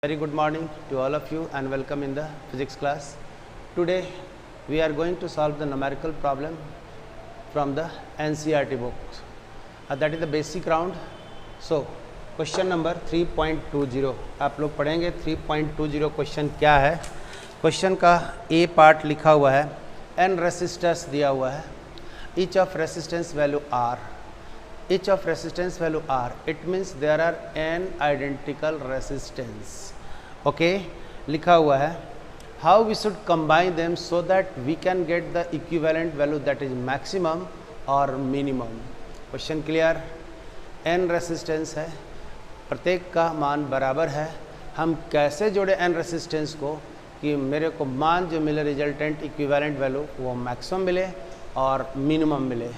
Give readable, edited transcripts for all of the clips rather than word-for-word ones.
Very good morning to all of you and welcome in the physics class. Today we are going to solve the numerical problem from the NCERT books. That is the basic round. So question number 3.20 आप लोग पढ़ेंगे. 3.20 question क्या है. Question का ए part लिखा हुआ है, n resistors दिया हुआ है, each of resistance value r. Each of resistance value r, it means there are n identical resistance. Okay, लिखा हुआ है how we should combine them so that we can get the equivalent value that is maximum or minimum. Question clear? n resistance है, प्रत्येक का मान बराबर है. हम कैसे जोड़े n resistance को कि मेरे को मान जो मिले रिजल्टेंट इक्विवेलेंट वैल्यू वो मैक्सिमम मिले और मिनिमम मिले,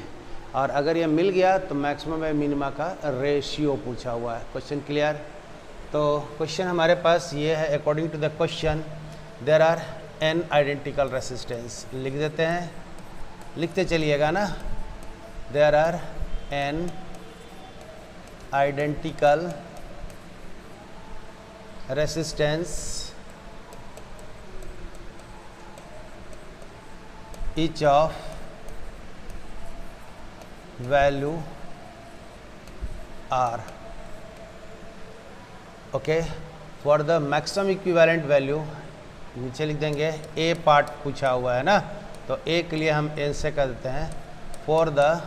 और अगर ये मिल गया तो मैक्सिमम या मिनिमा का रेशियो पूछा हुआ है. Question clear? तो क्वेश्चन हमारे पास ये है. According to the question there are n identical resistance. लिख देते हैं, लिखते चलिएगा ना. There are n identical resistance each of value r. Okay, for the maximum equivalent value नीचे लिख देंगे. ए पार्ट पूछा हुआ है ना, तो ए के लिए हम एन से कर देते हैं. For the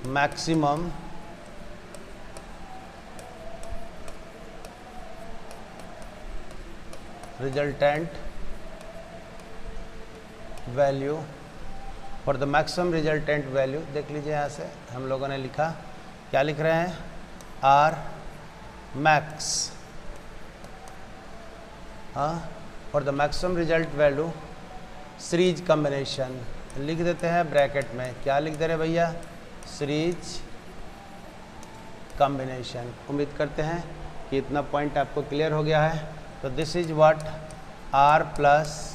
maximum resultant value, for the maximum resultant value देख लीजिए. यहाँ से हम लोगों ने लिखा, क्या लिख रहे हैं? R max. हाँ, for the maximum result value series combination लिख देते हैं ब्रैकेट में. क्या लिख दे रहे भैया? Series combination. उम्मीद करते हैं कि इतना पॉइंट आपको क्लियर हो गया है. तो this is what R plus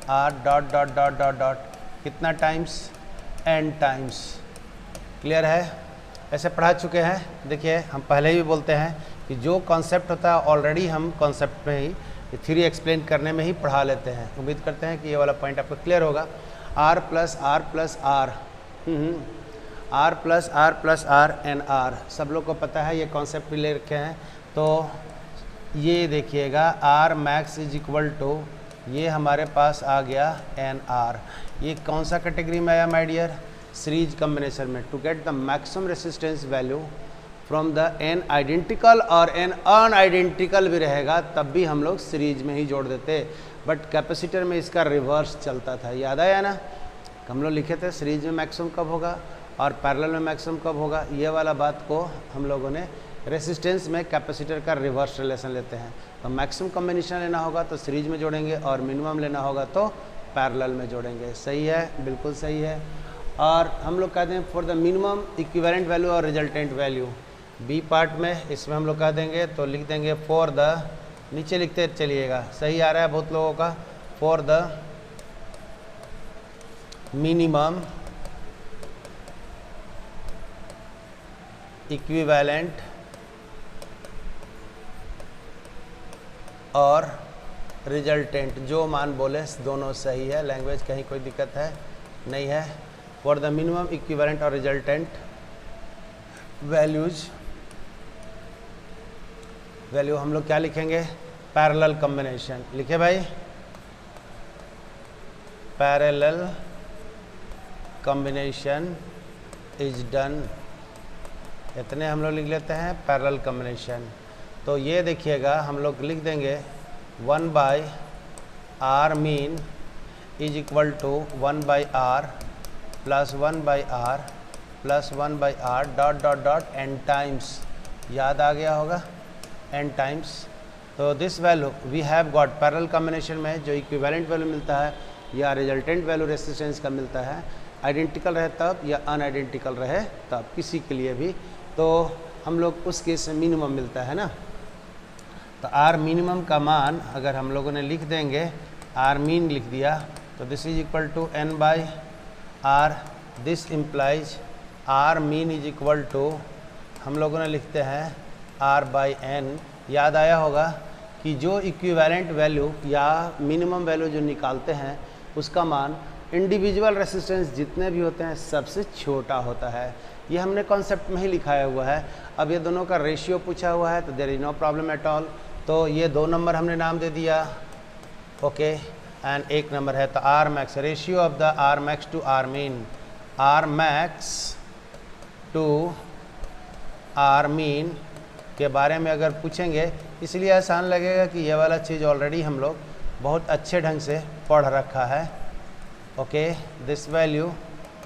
R dot dot dot dot dot कितना टाइम्स? n times. क्लियर है? ऐसे पढ़ा चुके हैं. देखिए, हम पहले ही बोलते हैं कि जो कॉन्सेप्ट होता है ऑलरेडी हम कॉन्सेप्ट में ही थ्योरी एक्सप्लेन करने में ही पढ़ा लेते हैं. उम्मीद करते हैं कि ये वाला पॉइंट आपको क्लियर होगा. r plus R plus R, R plus R plus R n R, सब लोग को पता है, ये कॉन्सेप्ट भी ले रखे हैं. तो ये देखिएगा R max is equal to, ये हमारे पास आ गया एन आर. ये कौन सा कैटेगरी में आया माय डियर? सीरीज कॉम्बिनेशन में. To get the maximum resistance value from the n identical और एन अनआइडेंटिकल भी रहेगा तब भी हम लोग सीरीज में ही जोड़ देते. बट कैपेसिटर में इसका रिवर्स चलता था. याद आया ना? हम लोग लिखे थे सीरीज में मैक्सिमम कब होगा और पैरेलल में मैक्सिमम कब होगा. ये वाला बात को हम लोगों ने रेसिस्टेंस में कैपेसिटर का रिवर्स रिलेशन लेते हैं. तो मैक्सिमम कॉम्बिनेशन लेना होगा तो सीरीज में जोड़ेंगे और मिनिमम लेना होगा तो पैरेलल में जोड़ेंगे. सही है? बिल्कुल सही है. और हम लोग कहते हैं for the minimum equivalent value और रिजल्टेंट वैल्यू बी पार्ट में, इसमें हम लोग कह देंगे तो लिख देंगे फॉर द, नीचे लिखते चलिएगा. सही आ रहा है बहुत लोगों का? फॉर द मिनिमम इक्विवेलेंट और रिजल्टेंट, जो मान बोले दोनों सही है. लैंग्वेज कहीं कोई दिक्कत है नहीं है. फॉर द मिनिमम इक्विवेलेंट और रिजल्टेंट वैल्यू हम लोग क्या लिखेंगे? Parallel combination. लिखे भाई? Parallel combination is done. इतने हम लोग लिख लेते हैं पैरेलल कॉम्बिनेशन. तो ये देखिएगा, हम लोग लिख देंगे 1 by R mean is equal to 1 by R plus 1 by R plus 1 by R dot dot dot n times. याद आ गया होगा? N times. तो this value we have got parallel combination में जो इक्विवेलेंट वैल्यू मिलता है या रिजल्टेंट वैल्यू रेसिस्टेंस का मिलता है, आइडेंटिकल रहे तब या अनआइडेंटिकल रहे तब, किसी के लिए भी, तो हम लोग उस केस में मिनिमम मिलता है ना. तो आर मिनिमम का मान अगर हम लोगों ने लिख देंगे, आर मीन लिख दिया, तो this is equal to n by R. This implies R mean is equal to हम लोगों ने लिखते हैं R/n। याद आया होगा कि जो इक्विवेलेंट वैल्यू या मिनिमम वैल्यू जो निकालते हैं उसका मान इंडिविजुअल रेसिस्टेंस जितने भी होते हैं सबसे छोटा होता है। ये हमने कॉन्सेप्ट में ही लिखाया हुआ है। अब ये दोनों का रेशियो पूछा हुआ है तो there is no problem at all. तो ये 2 नंबर हमने नाम दे दिया, ओके। एंड 1 नंबर है तो R max, ratio of the R max to R mean, R max to R mean के बारे में अगर पूछेंगे इसलिए आसान लगेगा कि ये वाला चीज़ ऑलरेडी हम लोग बहुत अच्छे ढंग से पढ़ रखा है, okay. This value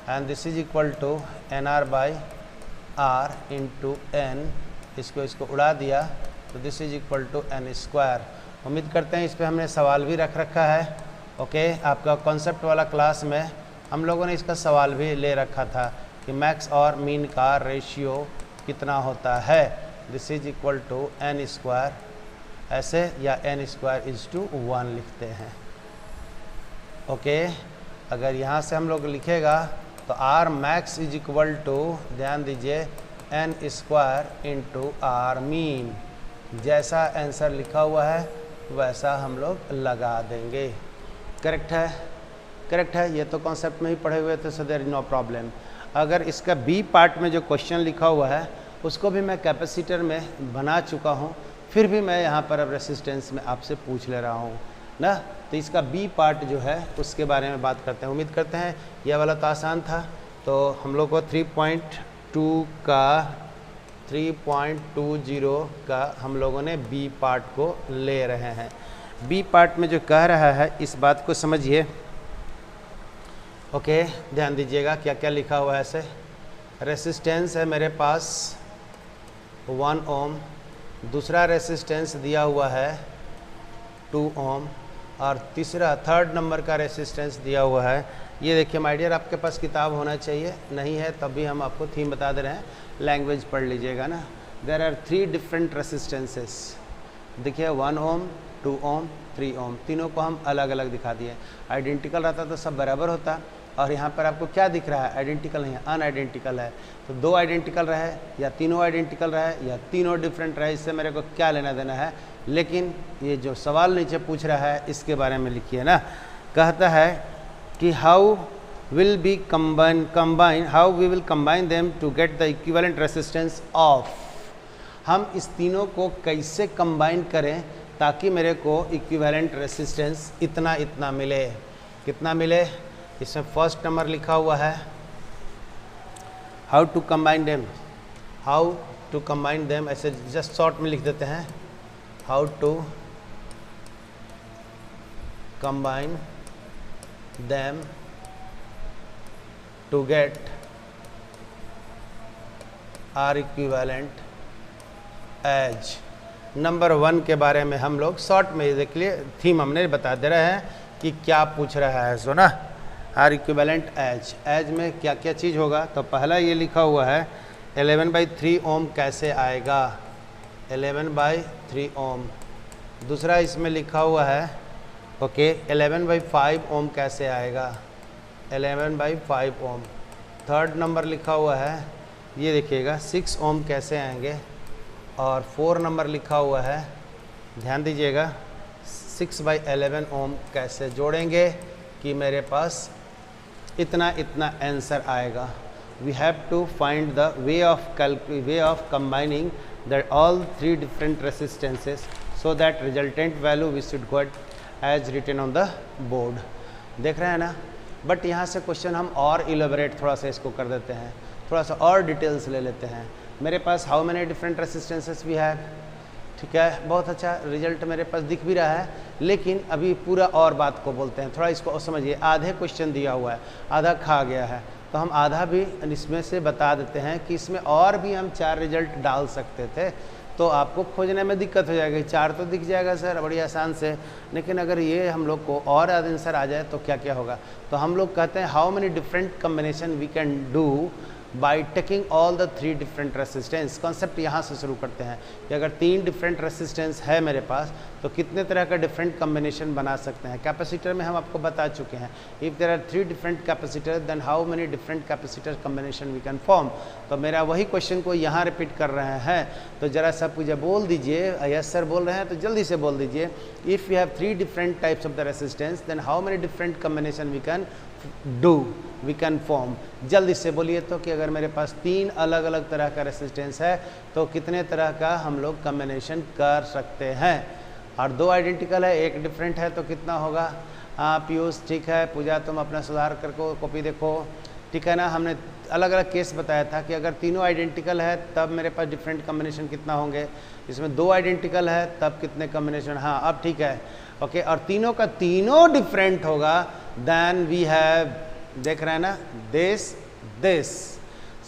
and this is equal to NR/R into n, इसको उड़ा दिया तो this is equal to n²। उम्मीद करते हैं इस पर हमने सवाल भी रख रखा है, ओके। आपका कॉन्सेप्ट वाला क्लास में हम लोगों ने इसका सवाल भी ले रखा था कि मैक्स और मीन का रेशियो कितना होता है। This is equal to n², ऐसे, या n²/1 लिखते हैं, ओके। अगर यहाँ से हम लोग लिखेगा तो R max is equal to, ध्यान दीजिए, n² इंटू R मीन। जैसा आंसर लिखा हुआ है वैसा हम लोग लगा देंगे। करेक्ट है? करेक्ट है। ये तो कॉन्सेप्ट में ही पढ़े हुए थे, so there is no problem. अगर इसका बी पार्ट में जो क्वेश्चन लिखा हुआ है उसको भी मैं कैपेसिटर में बना चुका हूँ, फिर भी मैं यहाँ पर अब रेसिस्टेंस में आपसे पूछ ले रहा हूँ ना। तो इसका बी पार्ट जो है उसके बारे में बात करते हैं। उम्मीद करते हैं यह वाला तो आसान था। तो हम लोग को 3.20 का हम लोगों ने बी पार्ट को ले रहे हैं। बी पार्ट में जो कह रहा है इस बात को समझिए, ओके। ध्यान दीजिएगा क्या क्या लिखा हुआ है। ऐसे रेसिस्टेंस है मेरे पास 1 ओम, दूसरा रेसिस्टेंस दिया हुआ है 2 ओम, और तीसरा 3rd नंबर का रेसिस्टेंस दिया हुआ है। ये देखिए माय डियर, आपके पास किताब होना चाहिए, नहीं है तब भी हम आपको थीम बता दे रहे हैं, लैंग्वेज पढ़ लीजिएगा ना। There are 3 different resistances. देखिए 1 ओम, 2 ओम, 3 ओम, तीनों को हम अलग अलग दिखा दिए। आइडेंटिकल रहता तो सब बराबर होता, और यहाँ पर आपको क्या दिख रहा है? आइडेंटिकल नहीं है, अनआइडेंटिकल है। तो 2 आइडेंटिकल रहे या तीनों आइडेंटिकल रहे या तीनों डिफरेंट रहे, इससे मेरे को क्या लेना देना है। लेकिन ये जो सवाल नीचे पूछ रहा है इसके बारे में लिखिए ना। कहता है कि how we will combine them to get the equivalent resistance of. हम इस तीनों को कैसे कंबाइन करें ताकि मेरे को इक्विवेलेंट रेसिस्टेंस इतना इतना मिले। कितना मिले? इसमें फर्स्ट नंबर लिखा हुआ है how to combine them. How to combine them ऐसे जस्ट शॉर्ट में लिख देते हैं, how to combine them to get R equivalent as. Number 1 के बारे में हम लोग शॉर्ट में देख लिए, थीम हमने बता दे रहे हैं कि क्या पूछ रहा है। सुना, आर इक्विवेलेंट एज। एज में क्या क्या चीज़ होगा? तो पहला ये लिखा हुआ है 11/3 ओम कैसे आएगा, 11/3 ओम। दूसरा इसमें लिखा हुआ है ओके 11/5 ओम कैसे आएगा, 11/5 ओम। 3rd नंबर लिखा हुआ है, ये देखिएगा 6 ओम कैसे आएंगे। और 4 नंबर लिखा हुआ है, ध्यान दीजिएगा 6/11 ओम कैसे जोड़ेंगे कि मेरे पास इतना इतना आंसर आएगा। We have to find the way of combining that all 3 different resistances so that resultant value we should get as written on the board. देख रहे हैं ना। बट यहाँ से क्वेश्चन हम और इलेबोरेट थोड़ा सा इसको कर देते हैं, थोड़ा सा और डिटेल्स ले लेते हैं। मेरे पास हाउ मेनी डिफरेंट रेसिस्टेंसेस भी है, ठीक है, बहुत अच्छा रिजल्ट मेरे पास दिख भी रहा है। लेकिन अभी पूरा और बात को बोलते हैं, थोड़ा इसको समझिए। आधे क्वेश्चन दिया हुआ है, आधा खा गया है, तो हम आधा भी इसमें से बता देते हैं कि इसमें और भी हम 4 रिजल्ट डाल सकते थे, तो आपको खोजने में दिक्कत हो जाएगी। 4 तो दिख जाएगा सर बड़ी आसान से, लेकिन अगर ये हम लोग को और आंसर आ जाए तो क्या क्या होगा। तो हम लोग कहते हैं how many different combination we can do by taking all the 3 different resistance. Concept यहाँ से शुरू करते हैं कि अगर 3 डिफरेंट रेसिस्टेंस है मेरे पास तो कितने तरह का डिफरेंट कम्बिनेशन बना सकते हैं। कैपेसिटर में हम आपको बता चुके हैं, if there are 3 different capacitor then how many different capacitor combination we can form. तो मेरा वही क्वेश्चन को यहाँ रिपीट कर रहे हैं, तो ज़रा सब मुझे बोल दीजिए। यस सर बोल रहे हैं तो जल्दी से बोल दीजिए। If you have 3 different types of the resistance then how many different combination we can do, we can form. जल्दी से बोलिए तो कि अगर मेरे पास 3 अलग अलग तरह का रेसिस्टेंस है तो कितने तरह का हम लोग कम्बिनेशन कर सकते हैं। और 2 आइडेंटिकल है, 1 डिफरेंट है तो कितना होगा। पीयूष ठीक है, पूजा तुम अपना सुधार कर को कॉपी देखो, ठीक है ना। हमने अलग अलग केस बताया था कि अगर तीनों आइडेंटिकल है तब मेरे पास डिफरेंट कम्बिनेशन कितना होंगे। इसमें 2 आइडेंटिकल है तब कितने कम्बिनेशन। हाँ अब ठीक है, ओके। और तीनों का तीनों डिफरेंट होगा देन वी हैव, देख रहे हैं ना, दिस।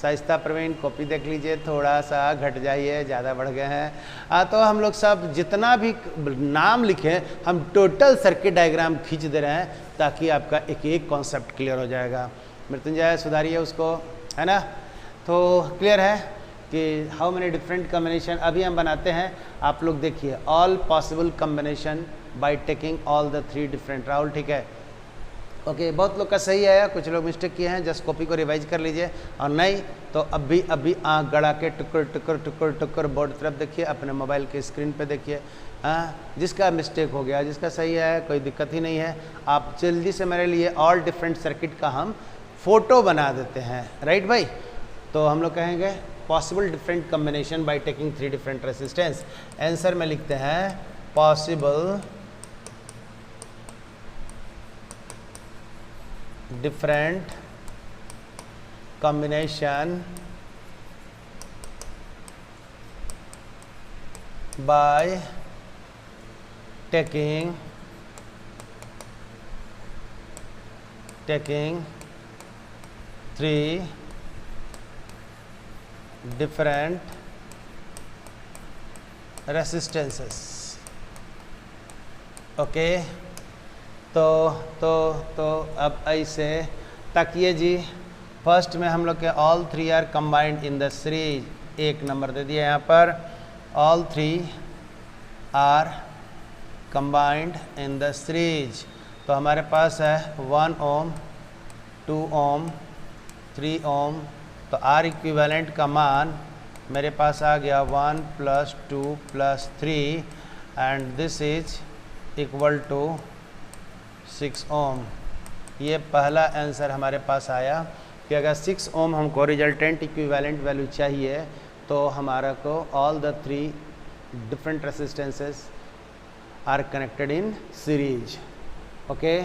साइस्ता प्रवीण कॉपी देख लीजिए, थोड़ा सा घट जाइए, ज़्यादा बढ़ गए हैं। तो हम लोग सब जितना भी नाम लिखें हम टोटल सर्किट डायग्राम खींच दे रहे हैं ताकि आपका एक एक कॉन्सेप्ट क्लियर हो जाएगा। मृत्युंजय सुधारिए उसको, है ना। तो क्लियर है कि हाउ मेनी डिफरेंट कम्बिनेशन अभी हम बनाते हैं। आप लोग देखिए, all possible combination by taking all the 3 different. Rahul ठीक है, ओके। बहुत लोग का सही है, कुछ लोग मिस्टेक किए हैं, जस्ट कॉपी को रिवाइज कर लीजिए। और नहीं तो अभी आँख गड़ा के टुकर बोर्ड तरफ देखिए, अपने मोबाइल के स्क्रीन पे देखिए। हाँ, जिसका मिस्टेक हो गया, जिसका सही है, कोई दिक्कत ही नहीं है। आप जल्दी से मेरे लिए ऑल डिफरेंट सर्किट का हम फोटो बना देते हैं, राइट भाई। तो हम लोग कहेंगे possible different combination by taking 3 different resistance. Answer में लिखते हैं possible different combination by taking three different resistances. Okay तो अब ऐसे ताकिए जी, फर्स्ट में हम लोग के all 3 are combined in the series, 1 number दे दिया यहाँ पर, all 3 are combined in the series. तो हमारे पास है 1 ओम, 2 ओम, 3 ओम। तो आर इक्विवेलेंट का मान मेरे पास आ गया 1 + 2 + 3 and this is equal to 6 ohm. ये पहला आंसर हमारे पास आया कि अगर 6 ओम हमको रिजल्टेंट इक्विवेलेंट वैल्यू चाहिए तो हमारा को all the 3 different resistances are connected in series. Okay,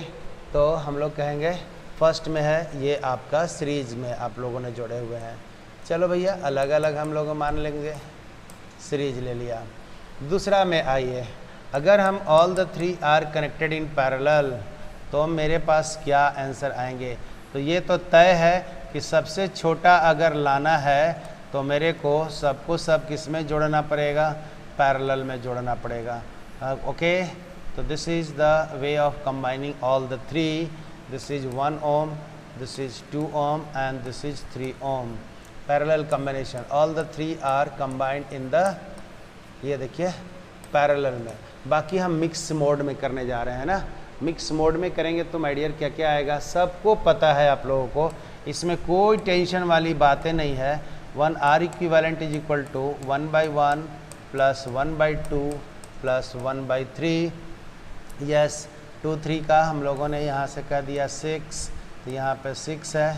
तो हम लोग कहेंगे फर्स्ट में है ये आपका सीरीज में आप लोगों ने जोड़े हुए हैं। चलो भैया अलग अलग हम लोग मान लेंगे, सीरीज ले लिया। दूसरा में आइए, अगर हम all the 3 are connected in parallel तो मेरे पास क्या आंसर आएंगे। तो ये तो तय है कि सबसे छोटा अगर लाना है तो मेरे को सबको सब किस में जोड़ना पड़ेगा, पैरेलल में जोड़ना पड़ेगा। ओके, तो this is the way of combining all the 3। This is 1 ohm, this is 2 ohm and this is 3 ohm. Parallel combination, all the 3 are combined in the, ये देखिए पैरेलल में। बाकी हम मिक्स मोड में करने जा रहे हैं ना, मिक्स मोड में करेंगे तो माय डियर क्या क्या आएगा सबको पता है आप लोगों को, इसमें कोई टेंशन वाली बातें नहीं है। 1 R equivalent is equal to 1/1 + 1/2 + 1/3। Yes, 2 3 का हम लोगों ने यहाँ से कर दिया 6, तो यहाँ पे 6 है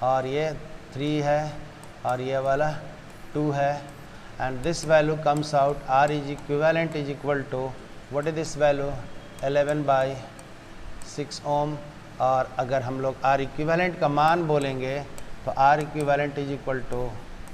और ये 3 है और ये वाला 2 है and this value comes out R is equivalent is equal to what is this value 11/6 ohm. और अगर हम लोग आर इक्विवेलेंट का मान बोलेंगे तो R equivalent is equal to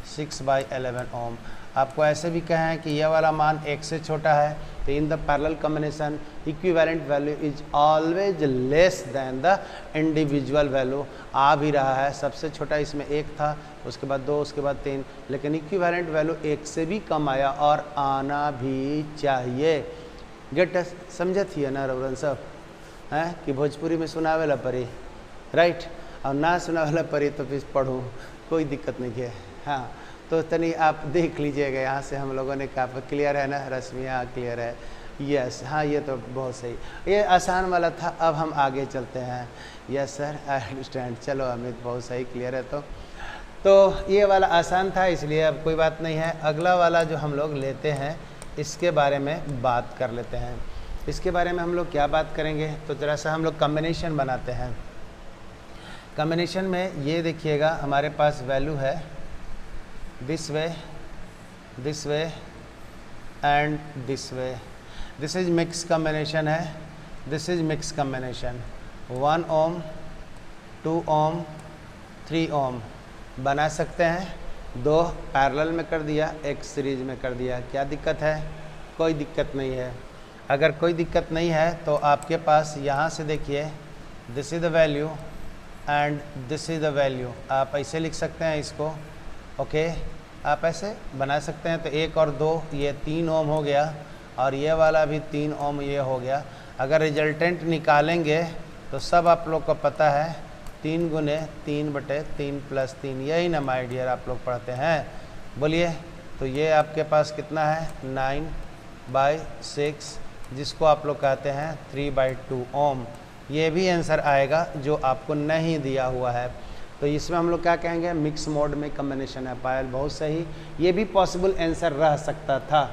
6/11 ohm. आपको ऐसे भी कहें कि यह वाला मान 1 से छोटा है तो in the parallel combination equivalent value is always less than the individual value. आ भी रहा है, सबसे छोटा इसमें 1 था, उसके बाद 2, उसके बाद 3, लेकिन इक्विवेलेंट वैल्यू 1 से भी कम आया और आना भी चाहिए। गेट समझे थी ना रघुरन साहब हैं कि भोजपुरी में सुनावेला परी, राइट, और ना सुनावेला परी तो फिर पढ़ूँ कोई दिक्कत नहीं है। हाँ, तो तनी आप देख लीजिएगा, यहाँ से हम लोगों ने कहा क्लियर है ना रश्मि? हाँ क्लियर है, यस। हाँ ये तो बहुत सही, ये आसान वाला था। अब हम आगे चलते हैं। Yes sir, I understand. चलो अमित बहुत सही, क्लियर है। तो ये वाला आसान था, इसलिए अब कोई बात नहीं है। अगला वाला जो हम लोग लेते हैं इसके बारे में बात कर लेते हैं। इसके बारे में हम लोग क्या बात करेंगे, तो ज़रा सा हम लोग कम्बिनेशन बनाते हैं। कम्बिनेशन में ये देखिएगा हमारे पास वैल्यू है this way and this way. This is mix combination है, दिस इज मिक्स कम्बिनेशन। 1 ओम, 2 ओम, 3 ओम बना सकते हैं। 2 पैरेलल में कर दिया, 1 सीरीज में कर दिया। क्या दिक्कत है? कोई दिक्कत नहीं है। अगर कोई दिक्कत नहीं है तो आपके पास यहाँ से देखिए this is the value and this is the value. आप ऐसे लिख सकते हैं इसको, ओके। आप ऐसे बना सकते हैं। तो 1 और 2 ये 3 ओम हो गया, और ये वाला भी 3 ओम ये हो गया। अगर रिजल्टेंट निकालेंगे तो सब आप लोग को पता है 3 गुने 3/3 + 3, यही ना माय डियर आप लोग पढ़ते हैं। बोलिए, तो ये आपके पास कितना है 9/6, जिसको आप लोग कहते हैं 3/2 ओम। ये भी आंसर आएगा जो आपको नहीं दिया हुआ है। तो इसमें हम लोग क्या कहेंगे, मिक्स मोड में कम्बिनेशन है। पायल बहुत सही, ये भी पॉसिबल आंसर रह सकता था,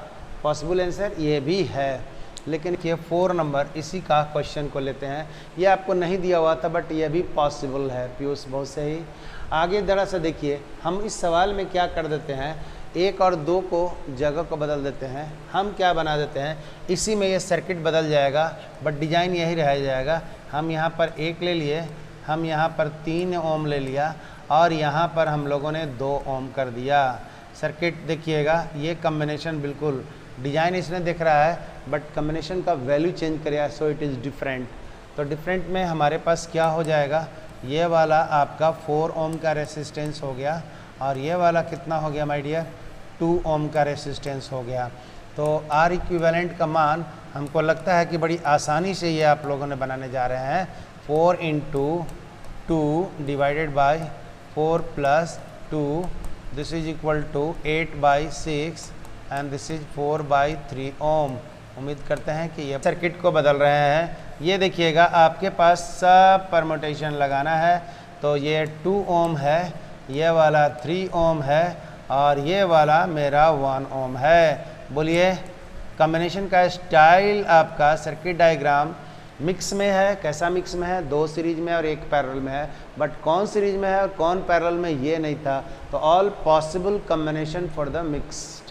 पॉसिबल आंसर ये भी है। लेकिन ये 4 नंबर इसी का क्वेश्चन को लेते हैं। ये आपको नहीं दिया हुआ था बट ये भी पॉसिबल है। पीयूष बहुत सही। आगे जरा सा देखिए, हम इस सवाल में क्या कर देते हैं, 1 और 2 को जगह को बदल देते हैं। हम क्या बना देते हैं, इसी में ये सर्किट बदल जाएगा बट डिज़ाइन यही रह जाएगा। हम यहाँ पर 1 ले लिए, हम यहाँ पर 3 ओम ले लिया, और यहाँ पर हम लोगों ने 2 ओम कर दिया। सर्किट देखिएगा, ये कम्बिनेशन बिल्कुल डिज़ाइन इसने दिख रहा है बट कम्बिनेशन का वैल्यू चेंज करेगा, सो इट इज़ डिफरेंट। तो डिफरेंट में हमारे पास क्या हो जाएगा, ये वाला आपका 4 ओम का रेसिस्टेंस हो गया, और ये वाला कितना हो गया माय डियर, 2 ओम का रेसिस्टेंस हो गया। तो आर इक्विवेलेंट का मान हमको लगता है कि बड़ी आसानी से ये आप लोगों ने बनाने जा रहे हैं। 4 × 2 divided by 4 + 2, this is equal to 8/6 and this is 4/3 ohm. उम्मीद करते हैं कि ये सर्किट को बदल रहे हैं। ये देखिएगा आपके पास सब परमुटेशन लगाना है। तो ये 2 ओम है, ये वाला 3 ओम है, और ये वाला मेरा 1 ओम है। बोलिए, कॉम्बिनेशन का स्टाइल आपका सर्किट डायग्राम मिक्स में है। कैसा मिक्स में है, 2 सीरीज में और 1 पैरेलल में है। बट कौन सीरीज में है और कौन पैरेलल में ये नहीं था। तो all possible combination for the mixed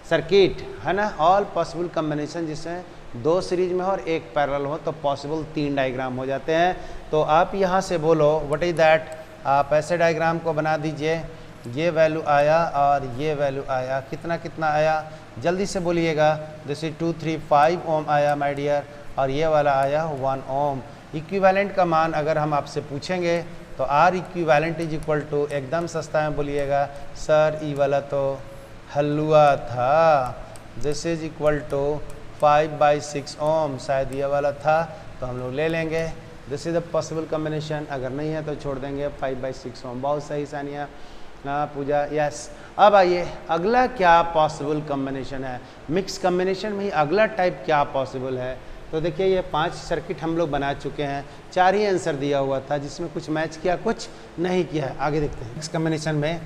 circuit है ना, ऑल पॉसिबल कॉम्बिनेशन जिसमें 2 सीरीज में हो और 1 पैरेलल हो, तो पॉसिबल 3 डायग्राम हो जाते हैं। तो आप यहाँ से बोलो व्हाट इज़ दैट, आप ऐसे डायग्राम को बना दीजिए। ये वैल्यू आया और ये वैल्यू आया, कितना कितना आया जल्दी से बोलिएगा। जैसे 2, 3, 5 ओम आया माय डियर, और ये वाला आया 1 ओम। इक्विवेलेंट का मान अगर हम आपसे पूछेंगे तो R equivalent is equal to, एकदम सस्ता में बोलिएगा सर ई वाला तो हलुआ था, दिस इज इक्वल टू 5/6 ओम, शायद ये वाला था तो हम लोग ले लेंगे। This is a possible combination, अगर नहीं है तो छोड़ देंगे 5/6 ओम। बहुत सही सानिया, पूजा, यस। अब आइए अगला क्या पॉसिबल कॉम्बिनेशन है, मिक्स कॉम्बिनेशन में ही अगला टाइप क्या पॉसिबल है। तो देखिए ये 5 सर्किट हम लोग बना चुके हैं, 4 ही आंसर दिया हुआ था जिसमें कुछ मैच किया कुछ नहीं किया है। आगे देखते हैं। मिक्स कॉम्बिनेशन में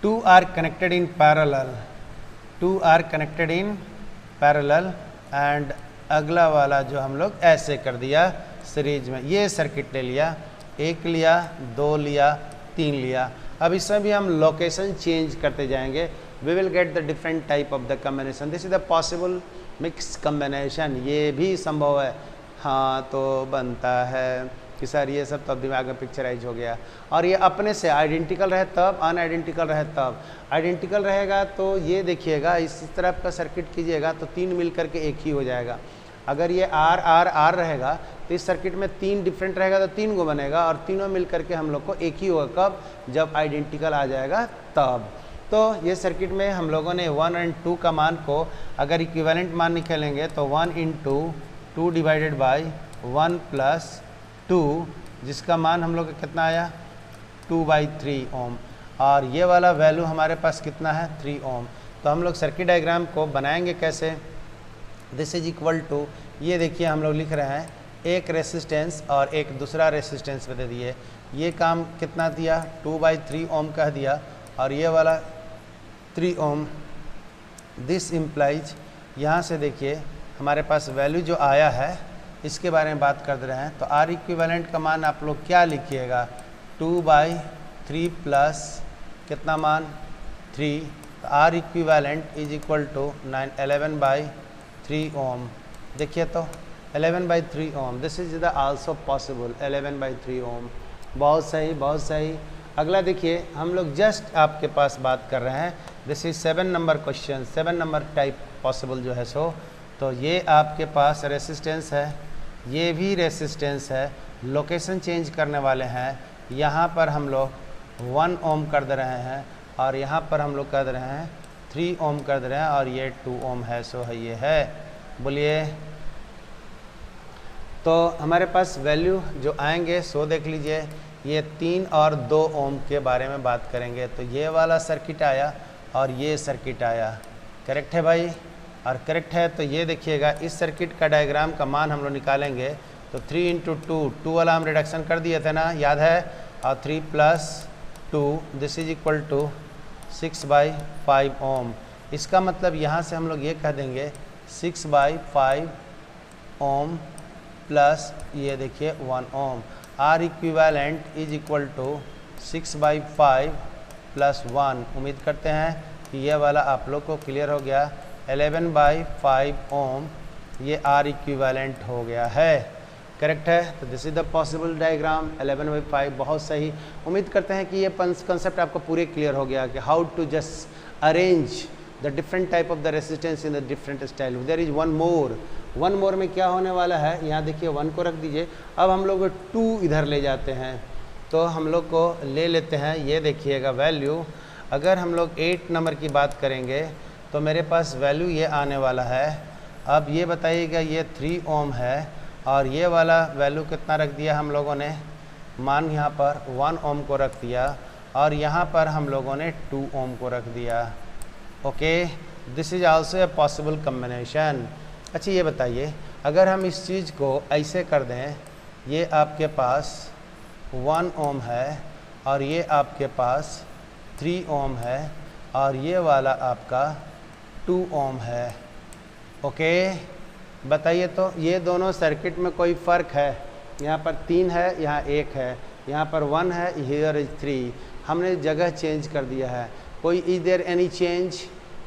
2 are connected in parallel, 2 are connected in parallel, and अगला वाला जो हम लोग ऐसे कर दिया सीरीज में। ये सर्किट ले लिया, 1 लिया, 2 लिया, 3 लिया। अब इसमें भी हम लोकेशन चेंज करते जाएंगे। We will get the different type of the combination. This is the possible mix combination, ये भी संभव है। हाँ तो बनता है कि सर ये सब तब दिमाग में पिक्चराइज हो गया। और ये अपने से आइडेंटिकल रहे तब, अनआइडेंटिकल रहे तब। आइडेंटिकल रहेगा तो ये देखिएगा इस तरफ का सर्किट कीजिएगा तो 3 मिल करके 1 ही हो जाएगा। अगर ये आर आर आर रहेगा तो इस सर्किट में 3 डिफरेंट रहेगा तो 3 गो बनेगा, और तीनों मिल करके हम लोग को 1 ही होगा। कब? जब आइडेंटिकल आ जाएगा तब। तो ये सर्किट में हम लोगों ने 1 और 2 का मान को अगर इक्विवेलेंट मान निकालेंगे तो 1 × 2 डिवाइडेड बाई 1 + 2, जिसका मान हम लोग का कितना आया 2/3 ओम। और ये वाला वैल्यू हमारे पास कितना है 3 ओम। तो हम लोग सर्किट डायग्राम को बनाएंगे कैसे, दिस इज इक्वल टू, ये देखिए हम लोग लिख रहे हैं एक रेसिस्टेंस और एक दूसरा रेसिस्टेंस बता दिए, ये काम कितना दिया 2/3 ओम कह दिया, और ये वाला 3 ओम। दिस इम्प्लाइज, यहाँ से देखिए हमारे पास वैल्यू जो आया है इसके बारे में बात कर रहे हैं। तो आर इक्विवेलेंट का मान आप लोग क्या लिखिएगा 2/3 प्लस कितना मान 3, तो R equivalent is equal to 11/3 ohm. देखिए तो 11/3 ohm, this is the also possible 11/3 ohm. बहुत सही, बहुत सही। अगला देखिए हम लोग जस्ट आपके पास बात कर रहे हैं, this is 7 number question, 7 number type possible जो है सो। तो ये आपके पास रेसिस्टेंस है, ये भी रेसिस्टेंस है, लोकेशन चेंज करने वाले हैं। यहाँ पर हम लोग 1 ओम कर दे रहे हैं और यहाँ पर हम लोग कर दे रहे हैं 3 ओम कर दे रहे हैं, और ये 2 ओम है, सो है ये है। बोलिए, तो हमारे पास वैल्यू जो आएंगे सो देख लीजिए, ये 3 और 2 ओम के बारे में बात करेंगे। तो ये वाला सर्किट आया और ये सर्किट आया, करेक्ट है भाई, और करेक्ट है। तो ये देखिएगा इस सर्किट का डायग्राम का मान हम लोग निकालेंगे, तो 3 × 2 वाला हम रिडक्शन कर दिए थे ना, याद है, और 3 + 2 दिस इज इक्वल टू 6/5 ओम। इसका मतलब यहाँ से हम लोग ये कह देंगे 6/5 ओम प्लस ये देखिए 1 ohm. R equivalent is equal to 6/5 + 1। उम्मीद करते हैं कि ये वाला आप लोग को क्लियर हो गया। 11/5 ओम ये आर इक्विवेलेंट हो गया है, करेक्ट है। तो this is the possible diagram 11/5, बहुत सही। उम्मीद करते हैं कि ये कंसेप्ट आपको पूरे क्लियर हो गया कि how to just arrange the different type of the resistance in the different style. There is one more में क्या होने वाला है, यहाँ देखिए 1 को रख दीजिए। अब हम लोग 2 इधर ले जाते हैं, तो हम लोग को ले लेते हैं, ये देखिएगा वैल्यू। अगर हम लोग 8 नंबर की बात करेंगे तो मेरे पास वैल्यू ये आने वाला है। अब ये बताइएगा ये 3 ओम है और ये वाला वैल्यू कितना रख दिया हम लोगों ने, मान यहाँ पर 1 ओम को रख दिया और यहाँ पर हम लोगों ने 2 ओम को रख दिया। Okay, this is also a possible combination. अच्छा ये बताइए, अगर हम इस चीज़ को ऐसे कर दें, ये आपके पास 1 ओम है और ये आपके पास 3 ओम है और ये वाला आपका 2 ओम है। ओके, बताइए तो ये दोनों सर्किट में कोई फ़र्क है? यहाँ पर 3 है, यहाँ 1 है, यहाँ पर 1 है, हियर इज 3। हमने जगह चेंज कर दिया है। कोई is there any change?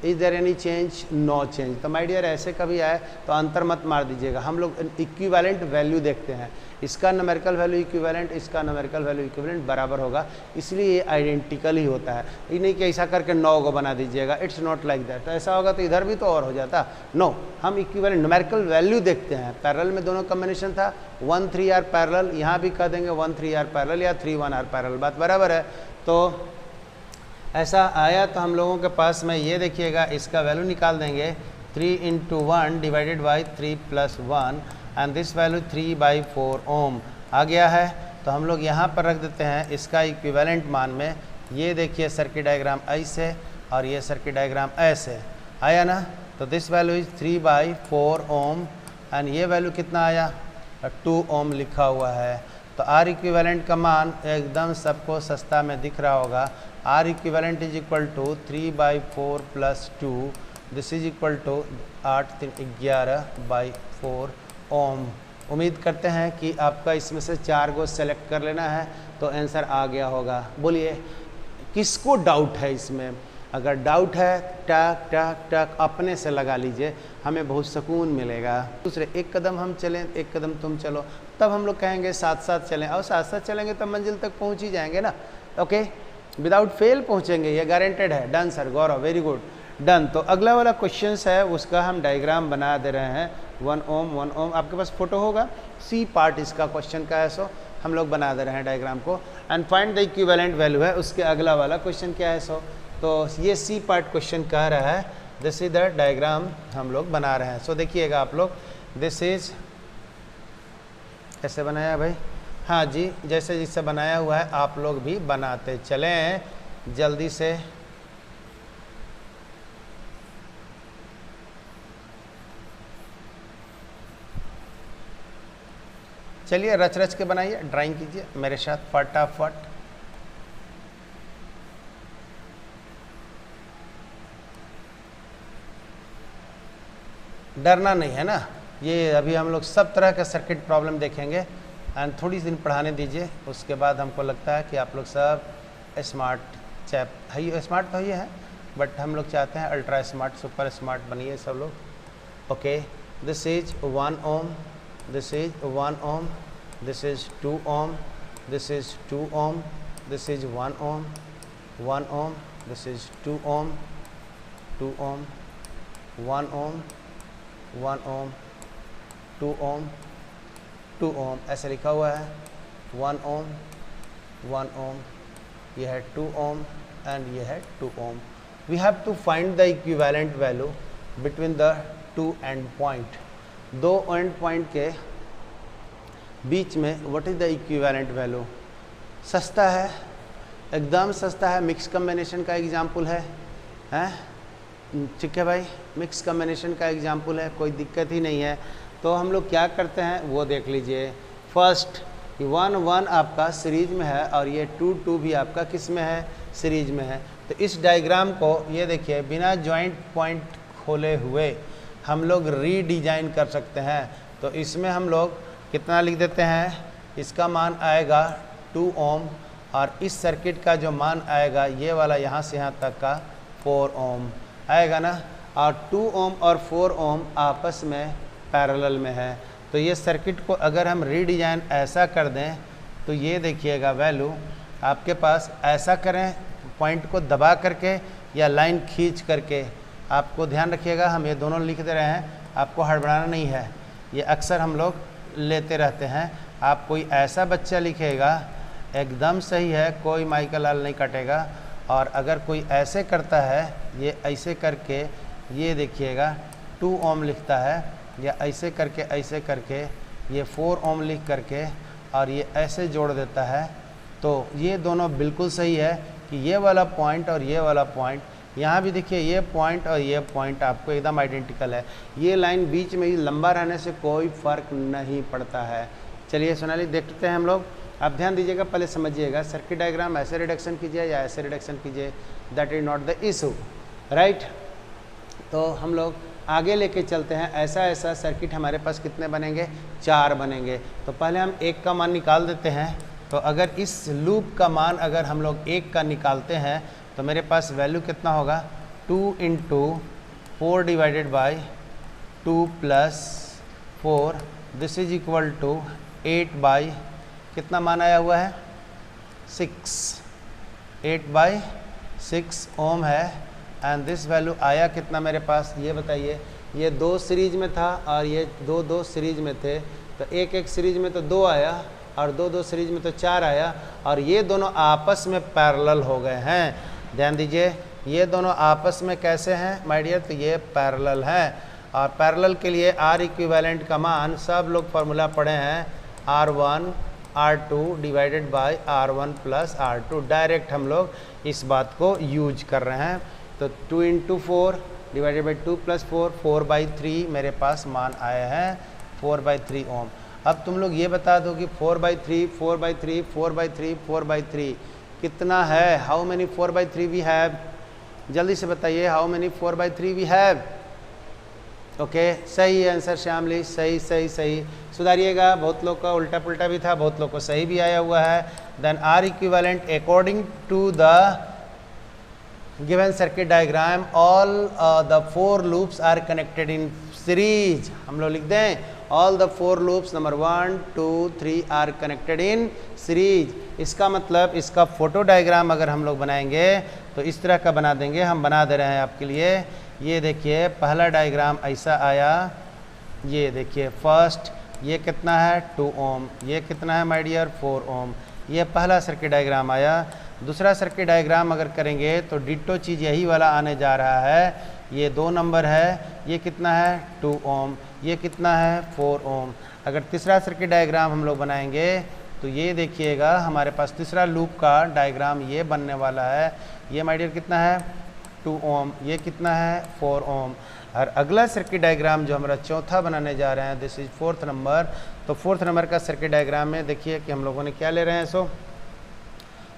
Is there any change? No change. तो माय डियर ऐसे कभी आए तो अंतर मत मार दीजिएगा। हम लोग इक्विवेलेंट वैल्यू देखते हैं, इसका न्यूमेरिकल वैल्यू इक्विवेलेंट, इसका न्यूमेरिकल वैल्यू इक्विवेलेंट बराबर होगा, इसलिए ये आइडेंटिकल ही होता है। ये नहीं कि ऐसा करके 9 को बना दीजिएगा, इट्स नॉट लाइक दैट। तो ऐसा होगा तो इधर भी तो और हो जाता। नो, हम इक्विवेलेंट न्यूमेरिकल वैल्यू देखते हैं। पैरेलल में दोनों कॉम्बिनेशन था, 1 3 आर पैरेलल, यहाँ भी कह देंगे 1 3 आर पैरेलल या 3 1 आर पैरेलल, बात बराबर है। तो ऐसा आया तो हम लोगों के पास में ये देखिएगा इसका वैल्यू निकाल देंगे, 3 × 1 divided by 3 + 1 and this value 3/4 ओम आ गया है। तो हम लोग यहाँ पर रख देते हैं इसका इक्विवेलेंट मान में। ये देखिए सर्किट डायग्राम ऐसे और ये सर्किट डायग्राम ऐसे आया ना। तो this value is 3/4 ohm and ये वैल्यू कितना आया, 2 ओम लिखा हुआ है। तो आर इक्विवेलेंट का मान एकदम सबको सस्ता में दिख रहा होगा। R equivalent is equal to 3/4 + 2, this is equal to 8 3 11/4 ohm. उम्मीद करते हैं कि आपका इसमें से 4 को सेलेक्ट कर लेना है तो आंसर आ गया होगा। बोलिए किसको डाउट है इसमें? अगर डाउट है टक टक टक अपने से लगा लीजिए, हमें बहुत सुकून मिलेगा। दूसरे एक कदम हम चलें, एक कदम तुम चलो, तब हम लोग कहेंगे साथ साथ चलें, और साथ साथ चलेंगे तो मंजिल तक पहुंच ही जाएंगे ना। ओके, विदाउट फेल पहुंचेंगे, ये गारंटेड है। डन सर, गौरव, वेरी गुड, डन। तो अगला वाला क्वेश्चन है उसका हम डायग्राम बना दे रहे हैं। 1 ओम 1 ओम, आपके पास फोटो होगा, सी पार्ट इसका क्वेश्चन का है, सो हम लोग बना दे रहे हैं डायग्राम को। And find the equivalent value है, उसके अगला वाला क्वेश्चन क्या है, सो तो ये सी पार्ट क्वेश्चन कह रहा है। दिस इज द डायग्राम हम लोग बना रहे हैं। सो देखिएगा आप लोग, दिस इज कैसे बनाया भाई? हाँ जी, जैसे जिससे बनाया हुआ है आप लोग भी बनाते चलें। जल्दी से चलिए रच रच के बनाइए, ड्राइंग कीजिए मेरे साथ फटाफट। डरना नहीं है ना, ये अभी हम लोग सब तरह का सर्किट प्रॉब्लम देखेंगे एंड थोड़ी दिन पढ़ाने दीजिए, उसके बाद हमको लगता है कि आप लोग सब स्मार्ट है, स्मार्ट तो ये है बट हम लोग चाहते हैं अल्ट्रा स्मार्ट, सुपर स्मार्ट बनिए सब लोग। Okay, this is 1 ohm, this is 1 ohm, this is 2 ohm, this is 2 ohm, this is 1 ohm, 1 ohm, this is 2 ohm, 2 ohm, 1 ohm, 1 ohm, 2 ohm, 2 ohm, ऐसे लिखा हुआ है 1 ohm, 1 ohm, ये है 2 ohm and ये है 2 ohm. We have to find the equivalent value between the two end point. दो and point के बीच में what is the equivalent value. सस्ता है, एकदम सस्ता है, मिक्स कम्बिनेशन का एग्जाम्पल है, हैं ठीक है भाई, मिक्स कम्बिनेशन का एग्जाम्पल है, कोई दिक्कत ही नहीं है। तो हम लोग क्या करते हैं वो देख लीजिए। फर्स्ट 1 1 आपका सीरीज में है और ये 2 2 भी आपका किस में है, सीरीज में है। तो इस डायग्राम को ये देखिए बिना जॉइंट पॉइंट खोले हुए हम लोग रीडिजाइन कर सकते हैं। तो इसमें हम लोग कितना लिख देते हैं, इसका मान आएगा 2 ohm और इस सर्किट का जो मान आएगा ये वाला यहाँ से यहाँ तक का 4 ohm आएगा ना। और 2 ohm और 4 ohm आपस में पैरेलल में है। तो ये सर्किट को अगर हम रीडिजाइन ऐसा कर दें तो ये देखिएगा वैल्यू आपके पास, ऐसा करें पॉइंट को दबा करके या लाइन खींच करके, आपको ध्यान रखिएगा हम ये दोनों लिख दे रहे हैं, आपको हड़बड़ाना नहीं है, ये अक्सर हम लोग लेते रहते हैं। आप कोई ऐसा बच्चा लिखेगा एकदम सही है, कोई माई का लाल नहीं कटेगा। और अगर कोई ऐसे करता है, ये ऐसे करके ये देखिएगा 2 ohm लिखता है, या ऐसे करके ये 4 ohm लिख करके और ये ऐसे जोड़ देता है, तो ये दोनों बिल्कुल सही है कि ये वाला पॉइंट और ये वाला पॉइंट, यहाँ भी देखिए ये पॉइंट और ये पॉइंट आपको एकदम आइडेंटिकल है। ये लाइन बीच में ही लंबा रहने से कोई फ़र्क नहीं पड़ता है। चलिए सोनाली देखते हैं हम लोग, आप ध्यान दीजिएगा, पहले समझिएगा सर्किट डायग्राम ऐसे रिडक्शन कीजिए या ऐसे रिडक्शन कीजिए, that is not the issue, right. तो हम लोग आगे लेके चलते हैं। ऐसा सर्किट हमारे पास कितने बनेंगे, 4 बनेंगे। तो पहले हम 1 का मान निकाल देते हैं। तो अगर इस लूप का मान अगर हम लोग 1 का निकालते हैं तो मेरे पास वैल्यू कितना होगा, 2 × 4 divided by 2 + 4, this is equal to 8 by कितना मान आया हुआ है, 6, 8/6 ओम है। एंड दिस वैल्यू आया कितना मेरे पास, ये बताइए। ये 2 सीरीज में था और ये 2 सीरीज में थे, तो 1 सीरीज में तो 2 आया और 2 सीरीज में तो 4 आया, और ये दोनों आपस में पैरेलल हो गए हैं। ध्यान दीजिए, ये दोनों आपस में कैसे हैं माय डियर, तो ये पैरेलल हैं। और पैरेलल के लिए आर इक्विवेलेंट का मान सब लोग फार्मूला पढ़े हैं, R1 R2 divided by R1 + R2, direct हम लोग इस बात को यूज कर रहे हैं। तो 2 × 4 डिवाइडेड बाई 2 + 4, 4/3 मेरे पास मान आए हैं 4/3 ओम। अब तुम लोग ये बता दो कि 4/3 4/3 4/3 4/3 कितना है, हाउ मेनी 4/3 वी हैव, जल्दी से बताइए, how many 4/3 we have. Okay, सही आंसर श्यामली, सही सही सही, सुधारिएगा। बहुत लोग का उल्टा पुल्टा भी था, बहुत लोग को सही भी आया हुआ है। Then R equivalent according to the given circuit diagram all the 4 loops are connected in series. हम लोग लिख दें all the 4 loops number 1 2 3 are connected in series. इसका मतलब इसका फोटो डायग्राम अगर हम लोग बनाएंगे तो इस तरह का बना देंगे, हम बना दे रहे हैं आपके लिए। ये देखिए पहला डायग्राम ऐसा आया, ये देखिए फर्स्ट, ये कितना है 2 ओम, ये कितना है माय डियर 4 ओम। ये पहला सर्किट डायग्राम आया। दूसरा सर्किट डायग्राम अगर करेंगे तो डिट्टो चीज़ यही वाला आने जा रहा है। ये 2 नंबर है, ये कितना है 2 ओम, ये कितना है 4 ओम। अगर तीसरा सर्किट डायग्राम हम लोग बनाएंगे तो ये देखिएगा हमारे पास तीसरा लूप का डायग्राम ये बनने वाला है। ये माय डियर कितना है 2 ओम, ये कितना है 4 ओम। और अगला सर्किट डायग्राम जो हमारा चौथा बनाने जा रहे हैं, दिस इज 4th नंबर। तो 4th नंबर का सर्किट डायग्राम में देखिए कि हम लोगों ने क्या ले रहे हैं।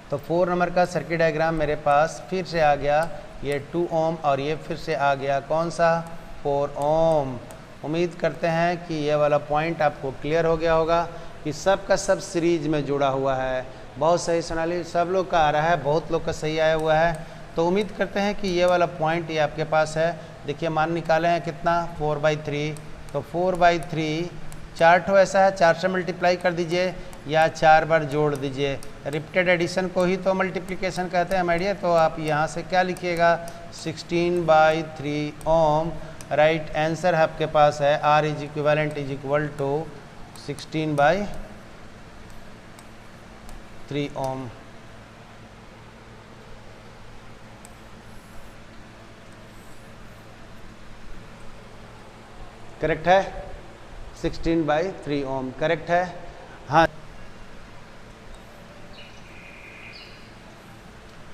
तो 4 नंबर का सर्किट डायग्राम मेरे पास फिर से आ गया ये 2 ओम, और ये फिर से आ गया कौन सा 4 ओम। उम्मीद करते हैं कि ये वाला पॉइंट आपको क्लियर हो गया होगा कि सब का सब सीरीज में जुड़ा हुआ है। बहुत सही सोनाली, सब लोग का आ रहा है, बहुत लोग का सही आया हुआ है। तो उम्मीद करते हैं कि ये वाला पॉइंट ये आपके पास है। देखिए मान निकाले हैं कितना 4/3। तो 4/3 4 ठो ऐसा है, 4 से मल्टीप्लाई कर दीजिए या 4 बार जोड़ दीजिए। रिपीटेड एडिशन को ही तो मल्टीप्लिकेशन कहते हैं माय डियर। तो आप यहाँ से क्या लिखिएगा 16/3 ओम। राइट आंसर आपके पास है R is equivalent is equal to 16/3 ohm. Correct है 16/3 ओम करेक्ट है। हाँ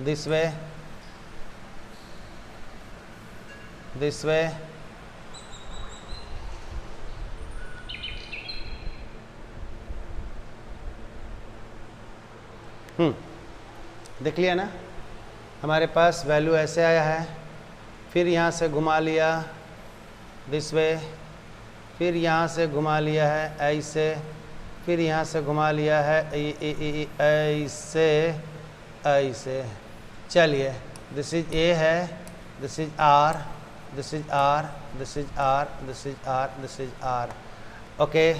दिस वे देख लिया ना, हमारे पास वैल्यू ऐसे आया है। फिर यहाँ से घुमा लिया दिस वे, फिर यहाँ से घुमा लिया है ऐसे, फिर यहाँ से घुमा लिया है ऐसे ऐसे। चलिए दिस इज ए है, this is R, this is R, this is R, this is R, this is R. Okay,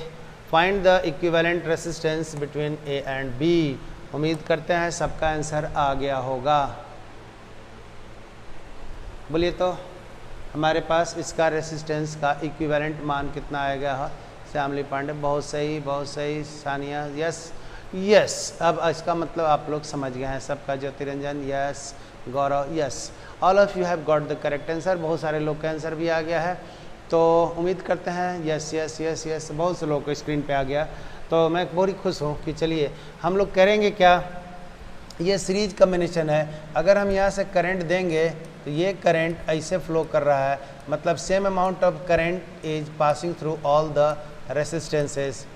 find the equivalent resistance between A and B. उम्मीद करते हैं सबका आंसर आ गया होगा। बोलिए तो हमारे पास इसका रेसिस्टेंस का इक्विवेलेंट मान कितना आएगा। श्यामली पांडे बहुत सही। Sania yes yes. अब इसका मतलब आप लोग समझ गए हैं सबका। Jyotiranjan yes, Gaurav yes, all of you have got the correct answer. बहुत सारे लोग का आंसर भी आ गया है। तो उम्मीद करते हैं यस यस यस यस, बहुत से लोगों को स्क्रीन पे आ गया। तो मैं बहुत ही खुश हूँ कि चलिए हम लोग करेंगे क्या, ये सीरीज कम्बिनेशन है। अगर हम यहाँ से करंट देंगे तो ये करंट ऐसे फ्लो कर रहा है, मतलब same amount of current is passing through all the resistances,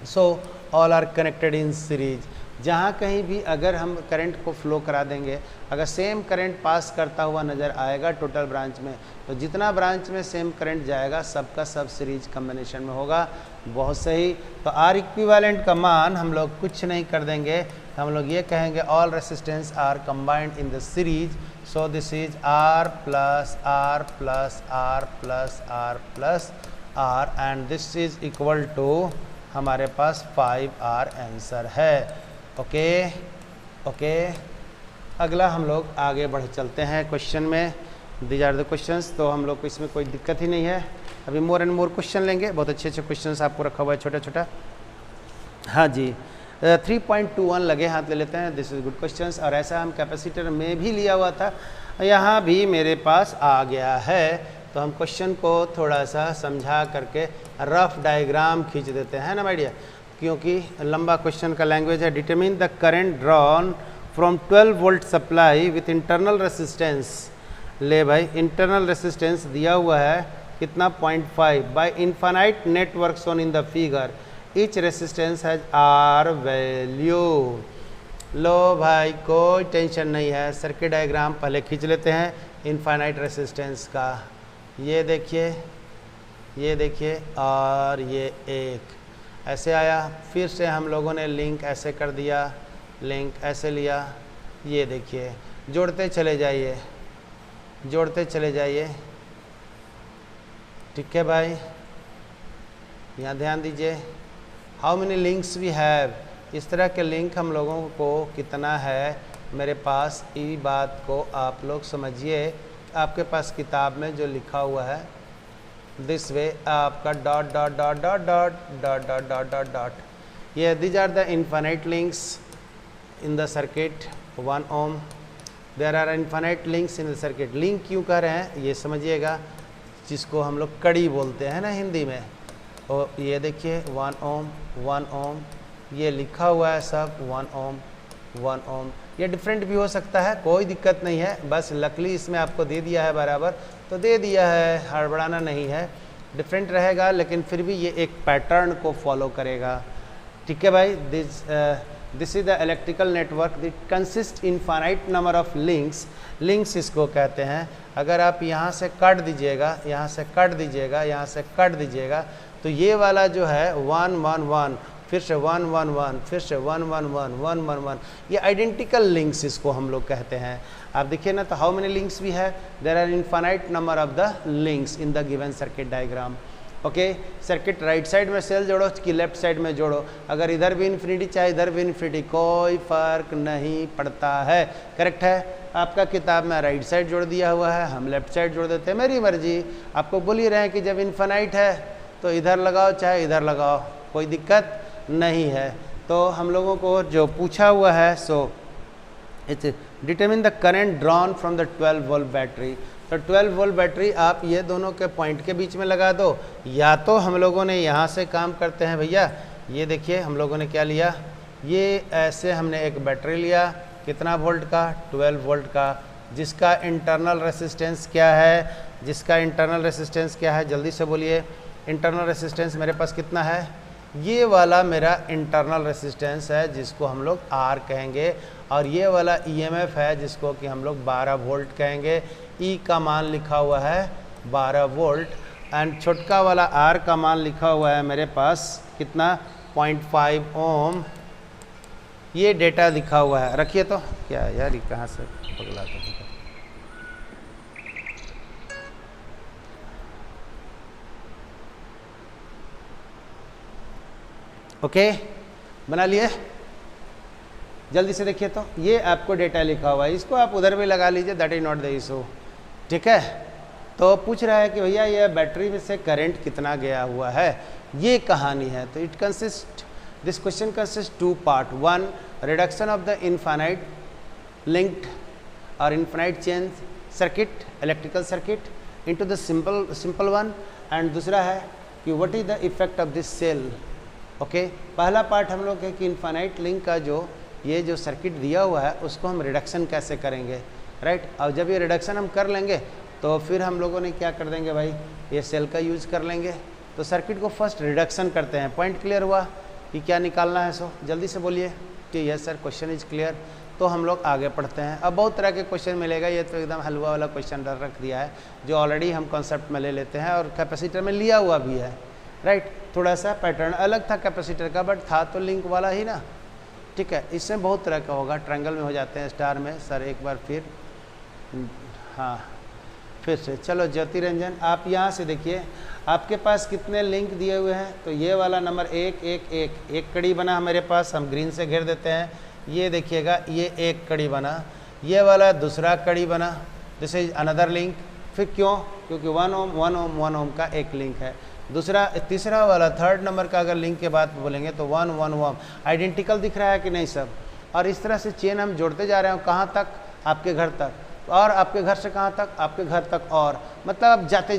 so all are connected in series. जहाँ कहीं भी अगर हम करंट को फ्लो करा देंगे, अगर सेम करंट पास करता हुआ नज़र आएगा टोटल ब्रांच में, तो जितना ब्रांच में सेम करंट जाएगा सबका सब सीरीज कम्बिनेशन में होगा। बहुत सही। तो आर इक्विवेलेंट का मान हम लोग कुछ नहीं कर देंगे, हम लोग ये कहेंगे all resistance are combined in the series. So this is R plus R plus R plus R plus R and this is equal to हमारे पास 5R आंसर है। ओके, अगला हम लोग आगे बढ़ चलते हैं क्वेश्चन में। These are the questions. तो हम लोग को इसमें कोई दिक्कत ही नहीं है। अभी मोर एंड मोर क्वेश्चन लेंगे, बहुत अच्छे क्वेश्चंस आपको रखा हुआ है छोटा छोटा। हाँ जी 3.21 लगे हाथ ले लेते हैं, दिस इज गुड क्वेश्चंस। और ऐसा हम कैपेसिटर में भी लिया हुआ था, यहाँ भी मेरे पास आ गया है। तो हम क्वेश्चन को थोड़ा सा समझा करके रफ डायग्राम खींच देते हैं ना माय डियर, क्योंकि लंबा क्वेश्चन का लैंग्वेज है। Determine the current drawn from 12 volt supply with internal resistance. ले भाई, इंटरनल रेसिस्टेंस दिया हुआ है कितना 0.5 by infinite network shown in the figure. Each resistance has R value. लो भाई कोई टेंशन नहीं है, सर्किट डायग्राम पहले खींच लेते हैं इनफाइनाइट रेसिस्टेंस का। ये देखिए और ये एक ऐसे आया। फिर से हम लोगों ने लिंक ऐसे कर दिया, लिंक ऐसे लिया। ये देखिए जोड़ते चले जाइए। ठीक है भाई, यहाँ ध्यान दीजिए। How many links we have, इस तरह के लिंक हम लोगों को कितना है मेरे पास, ये बात को आप लोग समझिए। आपके पास किताब में जो लिखा हुआ है दिस वे, आपका dot dot dot dot dot dot dot dot dot dot, ये these are the infinite links in the circuit 1 ohm। There are infinite links in the circuit. Link क्यों कह रहे हैं ये समझिएगा, जिसको हम लोग कड़ी बोलते हैं ना हिंदी में। और ये देखिए 1 ohm 1 ohm ये लिखा हुआ है सब 1 ओम 1 ओम। ये डिफरेंट भी हो सकता है, कोई दिक्कत नहीं है, बस लकली इसमें आपको दे दिया है बराबर तो दे दिया है, हड़बड़ाना नहीं है। डिफरेंट रहेगा लेकिन फिर भी ये एक पैटर्न को फॉलो करेगा। ठीक है भाई। This is the electrical network that consist infinite number of links. Links इसको कहते हैं। अगर आप यहाँ से काट दीजिएगा, यहाँ से काट दीजिएगा, यहाँ से काट दीजिएगा तो ये वाला जो है 1 1 1, फिर से 1 1 1, फिर से 1 1 1 1 1 1, ये आइडेंटिकल लिंक्स इसको हम लोग कहते हैं। आप देखिए ना, तो हाउ मेनी लिंक्स भी है, there are infinite number of the links in the given circuit diagram. Okay, circuit right side में सेल जोड़ो कि लेफ्ट साइड में जोड़ो, अगर इधर भी इन्फिनिटी चाहे इधर भी इन्फिनिटी, कोई फर्क नहीं पड़ता है। करेक्ट है। आपका किताब में राइट साइड जोड़ दिया हुआ है, हम लेफ्ट साइड जोड़ देते हैं, मेरी मर्जी। आपको बोल ही रहे हैं कि जब इन्फिनाइट है तो इधर लगाओ चाहे इधर लगाओ, कोई दिक्कत नहीं है। तो हम लोगों को जो पूछा हुआ है, so it's determine the current drawn from the 12 volt battery. तो 12 वोल्ट बैटरी आप ये दोनों के पॉइंट के बीच में लगा दो, या तो हम लोगों ने यहाँ से काम करते हैं भैया, ये देखिए हम लोगों ने क्या लिया, ये ऐसे हमने एक बैटरी लिया, कितना वोल्ट का, 12 वोल्ट का, जिसका इंटरनल रेसिस्टेंस क्या है, जिसका इंटरनल रेसिस्टेंस क्या है, जल्दी से बोलिए। इंटरनल रेसिस्टेंस मेरे पास कितना है, ये वाला मेरा इंटरनल रेसिस्टेंस है जिसको हम लोग R कहेंगे, और ये वाला EMF है जिसको कि हम लोग 12 वोल्ट कहेंगे। E का मान लिखा हुआ है 12 वोल्ट, एंड छोटका वाला R का मान लिखा हुआ है मेरे पास कितना, 0.5 ओम। ये डेटा लिखा हुआ है, रखिए। तो क्या यार, ये कहाँ से पगला था। ओके, बना लिए, जल्दी से देखिए। तो ये आपको डेटा लिखा हुआ है, इसको आप उधर भी लगा लीजिए, that is not the issue. ठीक है। तो पूछ रहा है कि भैया ये बैटरी में से करंट कितना गया हुआ है, ये कहानी है। तो it consist, this question consist 2 part. 1, reduction of the infinite linked और infinite chain circuit, electrical circuit, into the simple one, and दूसरा है कि what is the effect of this cell. Okay, पहला पार्ट हम लोग है कि इनफाइनाइट लिंक का जो ये जो सर्किट दिया हुआ है उसको हम रिडक्शन कैसे करेंगे, राइट। और जब ये रिडक्शन हम कर लेंगे तो फिर हम लोगों ने क्या कर देंगे भाई, ये सेल का यूज कर लेंगे। तो सर्किट को फर्स्ट रिडक्शन करते हैं। पॉइंट क्लियर हुआ कि क्या निकालना है, सो जल्दी से बोलिए कि yes sir question is clear. तो हम लोग आगे पढ़ते हैं। अब बहुत तरह के क्वेश्चन मिलेगा, ये तो एकदम हलवा वाला क्वेश्चन रख दिया है जो ऑलरेडी हम कॉन्सेप्ट में ले लेते हैं और कैपेसिटर में लिया हुआ भी है, राइट। थोड़ा सा पैटर्न अलग था कैपेसिटर का, बट था तो लिंक वाला ही ना। ठीक है, इसमें बहुत तरह का होगा, ट्रायंगल में हो जाते हैं, स्टार में। सर एक बार फिर, हाँ फिर से चलो। ज्योति रंजन, आप यहाँ से देखिए आपके पास कितने लिंक दिए हुए हैं। तो ये वाला नंबर 1 1 1, एक कड़ी बना मेरे पास, हम ग्रीन से घेर देते हैं। ये देखिएगा, ये एक कड़ी बना, ये वाला दूसरा कड़ी बना, दिस इज अनदर लिंक। फिर क्यों, क्योंकि 1 ओम 1 ओम 1 ओम का एक लिंक है। दूसरा, तीसरा वाला थर्ड नंबर का अगर लिंक के बात बोलेंगे तो 1 1 1 आइडेंटिकल दिख रहा है कि नहीं सब। और इस तरह से चेन हम जोड़ते जा रहे हैं, कहाँ तक, आपके घर तक, और आपके घर से कहाँ तक, आपके घर तक, और मतलब आप जाते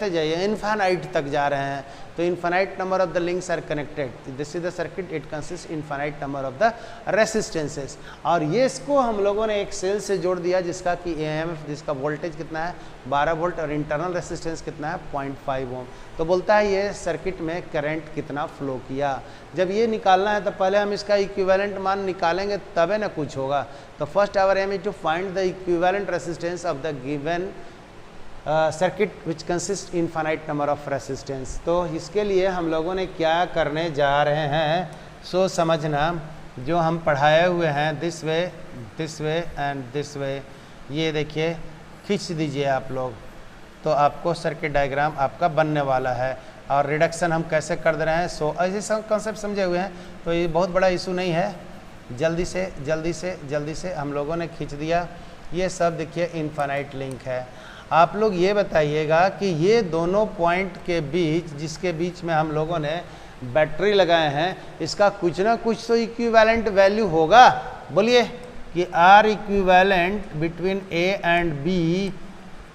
जाइए इनफाइनाइट तक जा रहे हैं। तो infinite number of the links are connected, this is the circuit, it consist infinite number of the resistances. और ये इसको हम लोगों ने एक सेल से जोड़ दिया जिसका कि EMF, जिसका वोल्टेज कितना है 12 वोल्ट, और इंटरनल रेसिस्टेंस कितना है 0.5 ओम। तो बोलता है ये सर्किट में करंट कितना फ्लो किया। जब ये निकालना है तो पहले हम इसका इक्विवेलेंट मान निकालेंगे, तबे ना कुछ होगा। तो first our aim is to find the equivalent resistance of the given circuit which consist infinite number of resistance. तो इसके लिए हम लोगों ने क्या करने जा रहे हैं, सो समझना, जो हम पढ़ाए हुए हैं this way and this way, ये देखिए खींच दीजिए आप लोग, तो आपको सर्किट डायग्राम आपका बनने वाला है। और रिडक्शन हम कैसे कर दे रहे हैं, सो ऐसे सब कॉन्सेप्ट समझे हुए हैं, तो ये बहुत बड़ा इशू नहीं है। जल्दी से हम लोगों ने खींच दिया। ये सब देखिए इनफाइनाइट लिंक है। आप लोग ये बताइएगा कि ये दोनों पॉइंट के बीच, जिसके बीच में हम लोगों ने बैटरी लगाए हैं, इसका कुछ ना कुछ तो इक्विवेलेंट वैल्यू होगा। बोलिए कि R equivalent between A and B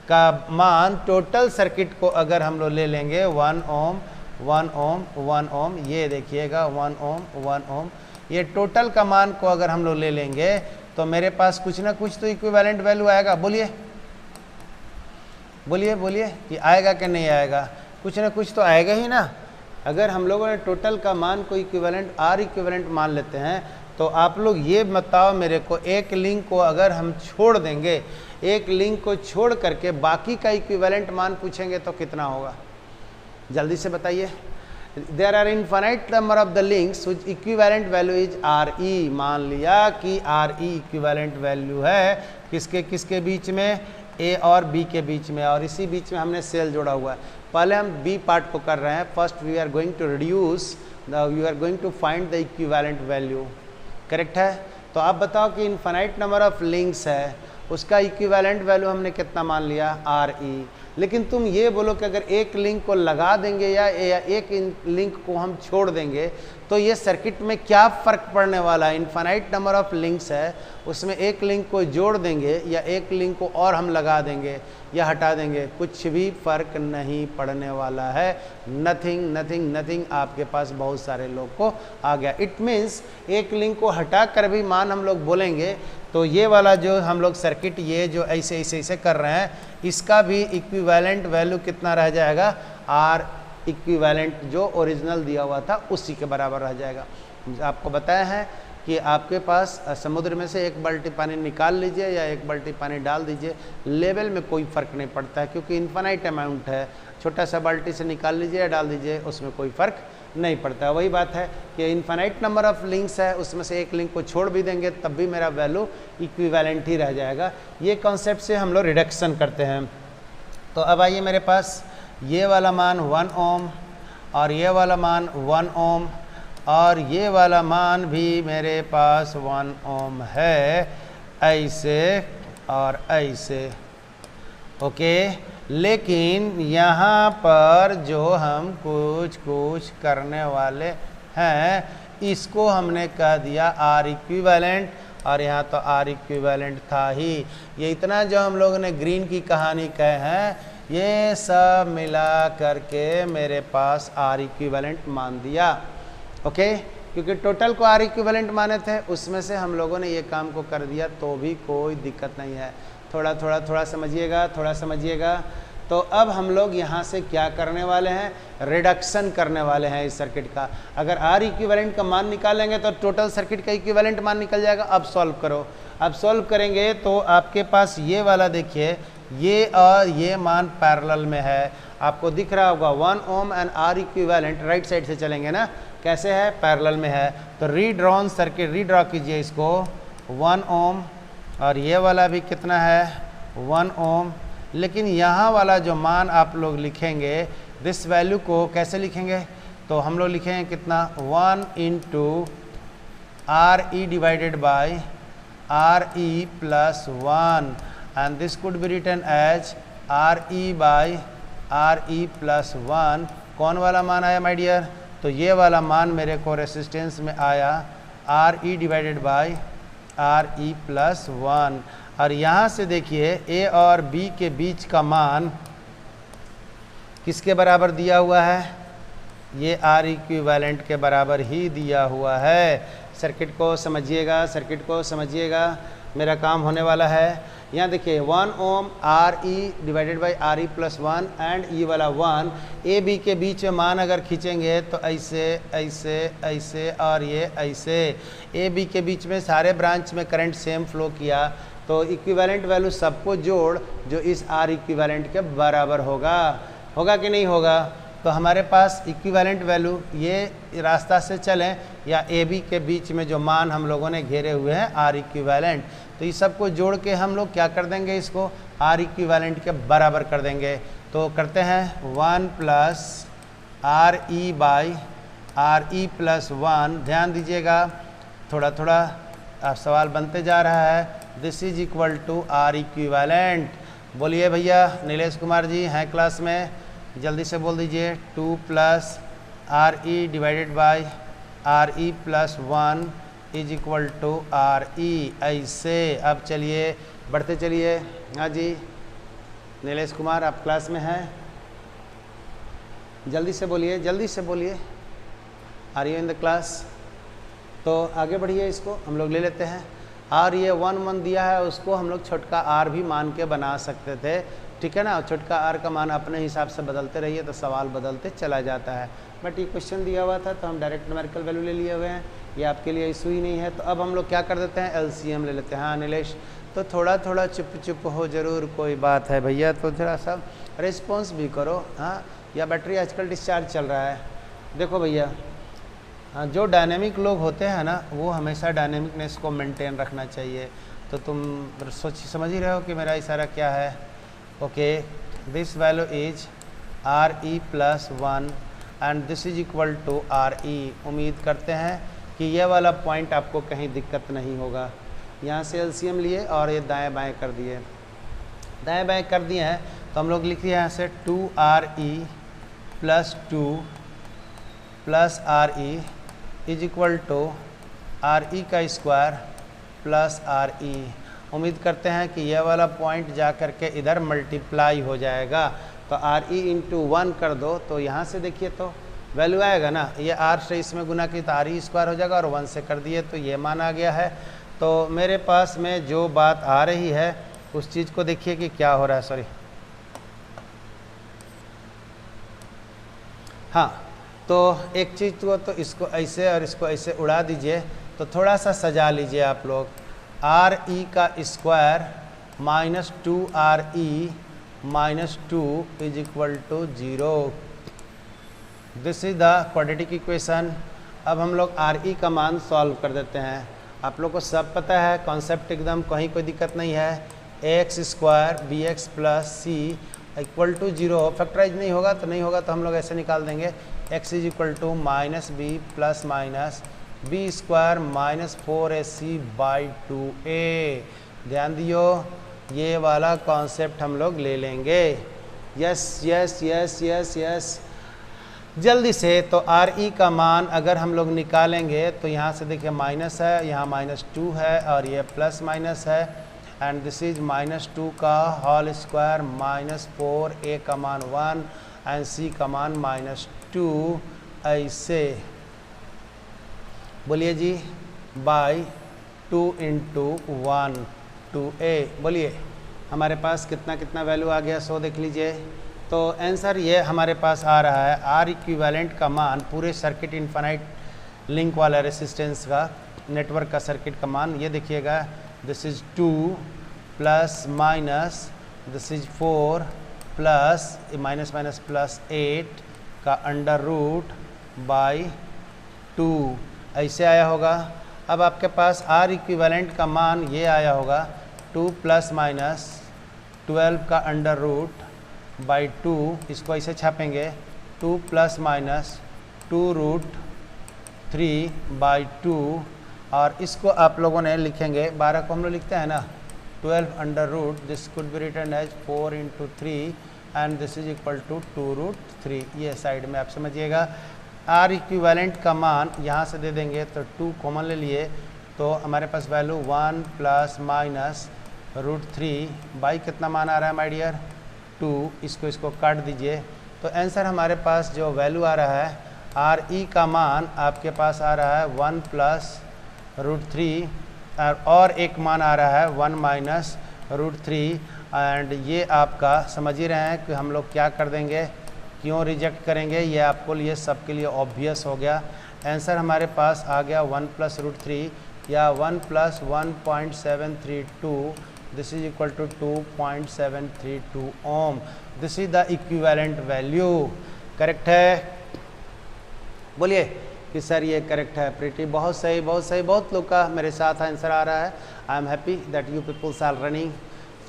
का मान टोटल सर्किट को अगर हम लोग ले लेंगे 1 ओम 1 ओम 1 ओम, ये देखिएगा 1 ओम 1 ओम। ये टोटल का मान को अगर हम लोग ले लेंगे तो मेरे पास कुछ ना कुछ तो इक्विवेलेंट वैल्यू आएगा। बोलिए बोलिए बोलिए कि आएगा कि नहीं आएगा? कुछ ना कुछ तो आएगा ही ना। अगर हम लोगों ने टोटल का मान को इक्विवेलेंट आर इक्विवेलेंट मान लेते हैं तो आप लोग ये बताओ मेरे को, एक लिंक को अगर हम छोड़ देंगे, एक लिंक को छोड़ करके बाकी का इक्विवेलेंट मान पूछेंगे तो कितना होगा? जल्दी से बताइए। There are infinite number of the links which equivalent value is R E. मान लिया कि आर ई इक्विवेलेंट वैल्यू है किसके किसके बीच में? ए और बी के बीच में, और इसी बीच में हमने सेल जोड़ा हुआ है। पहले हम बी पार्ट को कर रहे हैं। First we are going to reduce we are going to find the equivalent value. Correct है? तो आप बताओ कि इनफाइनाइट नंबर ऑफ लिंक्स है, उसका इक्विवेलेंट वैल्यू हमने कितना मान लिया? R E. लेकिन तुम ये बोलो कि अगर एक लिंक को लगा देंगे या एक लिंक को हम छोड़ देंगे तो ये सर्किट में क्या फ़र्क पड़ने वाला है? इनफाइनाइट नंबर ऑफ लिंक्स है, उसमें एक लिंक को जोड़ देंगे या एक लिंक को और हम लगा देंगे या हटा देंगे, कुछ भी फ़र्क नहीं पड़ने वाला है। नथिंग नथिंग नथिंग, आपके पास बहुत सारे लोग को आ गया। इट मीन्स एक लिंक को हटा कर भी मान हम लोग बोलेंगे तो ये वाला जो हम लोग सर्किट ये जो ऐसे ऐसे ऐसे कर रहे हैं, इसका भी इक्विवेलेंट वैल्यू कितना रह जाएगा? आर इक्विवेलेंट जो ओरिजिनल दिया हुआ था उसी के बराबर रह जाएगा। आपको बताया है कि आपके पास समुद्र में से एक बाल्टी पानी निकाल लीजिए या एक बाल्टी पानी डाल दीजिए, लेवल में कोई फ़र्क नहीं पड़ता है क्योंकि इनफाइनाइट अमाउंट है। छोटा सा बाल्टी से निकाल लीजिए या डाल दीजिए, उसमें कोई फ़र्क नहीं पड़ता है। वही बात है कि इनफाइनाइट नंबर ऑफ लिंक्स है, उसमें से एक लिंक को छोड़ भी देंगे तब भी मेरा वैल्यू इक्विवेलेंट ही रह जाएगा। ये कॉन्सेप्ट से हम लोग रिडक्शन करते हैं। तो अब आइए मेरे पास ये वाला मान 1 ओम और ये वाला मान 1 ओम और ये वाला मान भी मेरे पास 1 ओम है, ऐसे और ऐसे। ओके, लेकिन यहाँ पर जो हम कुछ करने वाले हैं इसको हमने कह दिया आर इक्विवेलेंट, और यहाँ तो आर इक्विवेलेंट था ही। ये इतना जो हम लोगों ने ग्रीन की कहानी कहे हैं ये सब मिला करके मेरे पास आर इक्विवेलेंट मान दिया। ओके, क्योंकि टोटल को आर इक्विवेलेंट माने थे, उसमें से हम लोगों ने ये काम को कर दिया तो भी कोई दिक्कत नहीं है। थोड़ा समझिएगा, थोड़ा समझिएगा। तो अब हम लोग यहाँ से क्या करने वाले हैं? रिडक्शन करने वाले हैं इस सर्किट का। अगर आर इक्विवेलेंट का मान निकालेंगे तो टोटल सर्किट का इक्विवेलेंट मान निकल जाएगा। अब सॉल्व करो। अब सॉल्व करेंगे तो आपके पास ये वाला देखिए, ये और ये मान पैरेलल में है, आपको दिख रहा होगा 1 ohm and R equivalent. Right side से चलेंगे ना, कैसे है? पैरेलल में है। तो रीड्रॉन सर्किट रीड्रॉ कीजिए इसको। 1 ओम और ये वाला भी कितना है? 1 ओम। लेकिन यहाँ वाला जो मान आप लोग लिखेंगे, दिस वैल्यू को कैसे लिखेंगे? तो हम लोग लिखेंगे कितना? 1 into are E divided by R E plus 1 and this could be written as RE by RE plus 1। कौन वाला मान आया माय डियर? तो ये वाला मान मेरे को रेसिस्टेंस में आया RE divided by RE plus 1। और यहाँ से देखिए A और B के बीच का मान किसके बराबर दिया हुआ है? ये आर इक्विवेलेंट के बराबर ही दिया हुआ है। सर्किट को समझिएगा, सर्किट को समझिएगा, मेरा काम होने वाला है। यहाँ देखिए 1 ohm R E divided by R E plus 1 and ये वाला 1 ए बी के बीच में मान अगर खींचेंगे तो ऐसे ऐसे ऐसे और ये ऐसे। ए बी के बीच में सारे ब्रांच में करंट सेम फ्लो किया तो इक्विवेलेंट वैल्यू सबको जोड़ जो इस आर इक्विवेलेंट के बराबर होगा। होगा कि नहीं होगा? तो हमारे पास इक्विवेलेंट वैल्यू ये रास्ता से चलें या ए बी के बीच में जो मान हम लोगों ने घेरे हुए हैं आर इक्विवेलेंट, तो इस सब को जोड़ के हम लोग क्या कर देंगे? इसको आर इक्विवेलेंट के बराबर कर देंगे। तो करते हैं 1 plus R E by R E plus 1। ध्यान दीजिएगा, थोड़ा थोड़ा अब सवाल बनते जा रहा है। This is equal to R equivalent. बोलिए भैया, नीलेश कुमार जी हैं क्लास में, जल्दी से बोल दीजिए। 2 plus R E divided by R E plus 1 is equal to R E. ऐसे अब चलिए बढ़ते चलिए। हाँ जी नीलेश कुमार, आप क्लास में हैं? जल्दी से बोलिए, जल्दी से बोलिए, are you in the class? तो आगे बढ़िए, इसको हम लोग ले लेते हैं। आर ये 1 1 दिया है, उसको हम लोग छोटका आर भी मान के बना सकते थे, ठीक है ना। छोटका आर का मान अपने हिसाब से बदलते रहिए तो सवाल बदलते चला जाता है। बट ये क्वेश्चन दिया हुआ था तो हम डायरेक्ट न्यूमेरिकल वैल्यू ले लिए हुए हैं, ये आपके लिए इशू ही नहीं है। तो अब हम लोग क्या कर देते हैं, एलसीएम ले लेते हैं। हाँ नीलेश, तो थोड़ा थोड़ा चुप चुप हो, ज़रूर कोई बात है भैया, तो थोड़ा सा रिस्पॉन्स भी करो। हाँ, या बैटरी आजकल डिस्चार्ज चल रहा है। देखो भैया, हाँ, जो डायनेमिक लोग होते हैं ना, वो हमेशा डायनेमिकनेस को मेंटेन रखना चाहिए। तो तुम समझ ही रहे हो कि मेरा इशारा क्या है। Okay, this value is R E plus 1 and this is equal to R E. उम्मीद करते हैं कि ये वाला पॉइंट आपको कहीं दिक्कत नहीं होगा। यहाँ से एलसीएम लिए और ये दाएँ बाएँ कर दिए, दाएँ बाएँ कर दिए हैं, तो हम लोग लिख दिए यहाँ से 2RE plus 2 plus RE is equal to RE का स्क्वायर प्लस RE। उम्मीद करते हैं कि यह वाला पॉइंट जा कर के इधर मल्टीप्लाई हो जाएगा। तो RE इंटू 1 कर दो, तो यहाँ से देखिए तो वैल्यू आएगा ना, ये R से इसमें गुना की तो RE स्क्वायर हो जाएगा, और 1 से कर दिए तो ये मान आ गया है। तो मेरे पास में जो बात आ रही है उस चीज़ को देखिए कि क्या हो रहा है। सॉरी, हाँ, तो एक चीज़ तो इसको ऐसे और इसको ऐसे उड़ा दीजिए, तो थोड़ा सा सजा लीजिए आप लोग। RE का square minus 2RE minus 2 is equal to 0। This is the quadratic equation. अब हम लोग RE का मान सॉल्व कर देते हैं। आप लोग को सब पता है, कॉन्सेप्ट एकदम, कहीं कोई दिक्कत नहीं है। X square b x plus c equal to 0। Factorise नहीं होगा तो नहीं होगा, तो हम लोग ऐसे निकाल देंगे, x is equal to minus b plus minus b square minus 4ac by 2a। ध्यान दियो, ये वाला कॉन्सेप्ट हम लोग ले लेंगे। Yes yes yes yes yes, जल्दी से। तो RE का मान अगर हम लोग निकालेंगे तो यहाँ से देखिए माइनस है, यहाँ माइनस 2 है और ये प्लस माइनस है, एंड दिस इज माइनस 2 का होल स्क्वायर माइनस 4, a का मान 1 एंड c का मान माइनस 2। ऐसे बोलिए जी, बाई 2 इंटू 1 2a। बोलिए हमारे पास कितना कितना वैल्यू आ गया, 100 देख लीजिए। तो आंसर ये हमारे पास आ रहा है, R इक्विवेलेंट का मान पूरे सर्किट इन्फिनाइट लिंक वाला रेसिस्टेंस का, नेटवर्क का सर्किट का मान ये देखिएगा, this is 2 plus minus this is 4 plus minus minus plus 8 का अंडर रूट बाई 2, ऐसे आया होगा। अब आपके पास R इक्विवेलेंट का मान ये आया होगा 2 प्लस माइनस 12 का अंडर रूट बाई 2, इसको ऐसे छापेंगे 2 प्लस माइनस 2 रूट 3 बाई 2, और इसको आप लोगों ने लिखेंगे, 12 को हम लोग लिखते हैं ना 12 under root, this could be written as 4 into 3 and this is equal to 2 root 3। ये साइड में आप समझिएगा। R इक्विवेलेंट का मान यहाँ से दे देंगे तो 2 कॉमन ले लिए, तो हमारे पास value 1 plus minus root 3 by कितना मान आ रहा है माय डियर 2, इसको काट दीजिए। तो आंसर हमारे पास जो वैल्यू आ रहा है, RE का मान आपके पास आ रहा है 1 प्लस रूट 3 और एक मान आ रहा है 1 माइनस रूट 3, एंड ये आपका समझ ही रहे हैं कि हम लोग क्या कर देंगे, क्यों रिजेक्ट करेंगे, ये आपको लिए सबके लिए ऑब्वियस हो गया। आंसर हमारे पास आ गया 1 प्लस रूट 3 या 1 प्लस 1.732, दिस इज इक्वल टू 2.732 ohm. This is the equivalent value. Correct है? बोलिए कि सर ये करेक्ट है। प्रीति बहुत सही बहुत सही, बहुत लोग का मेरे साथ आंसर आ रहा है। I am happy that you peoples are running.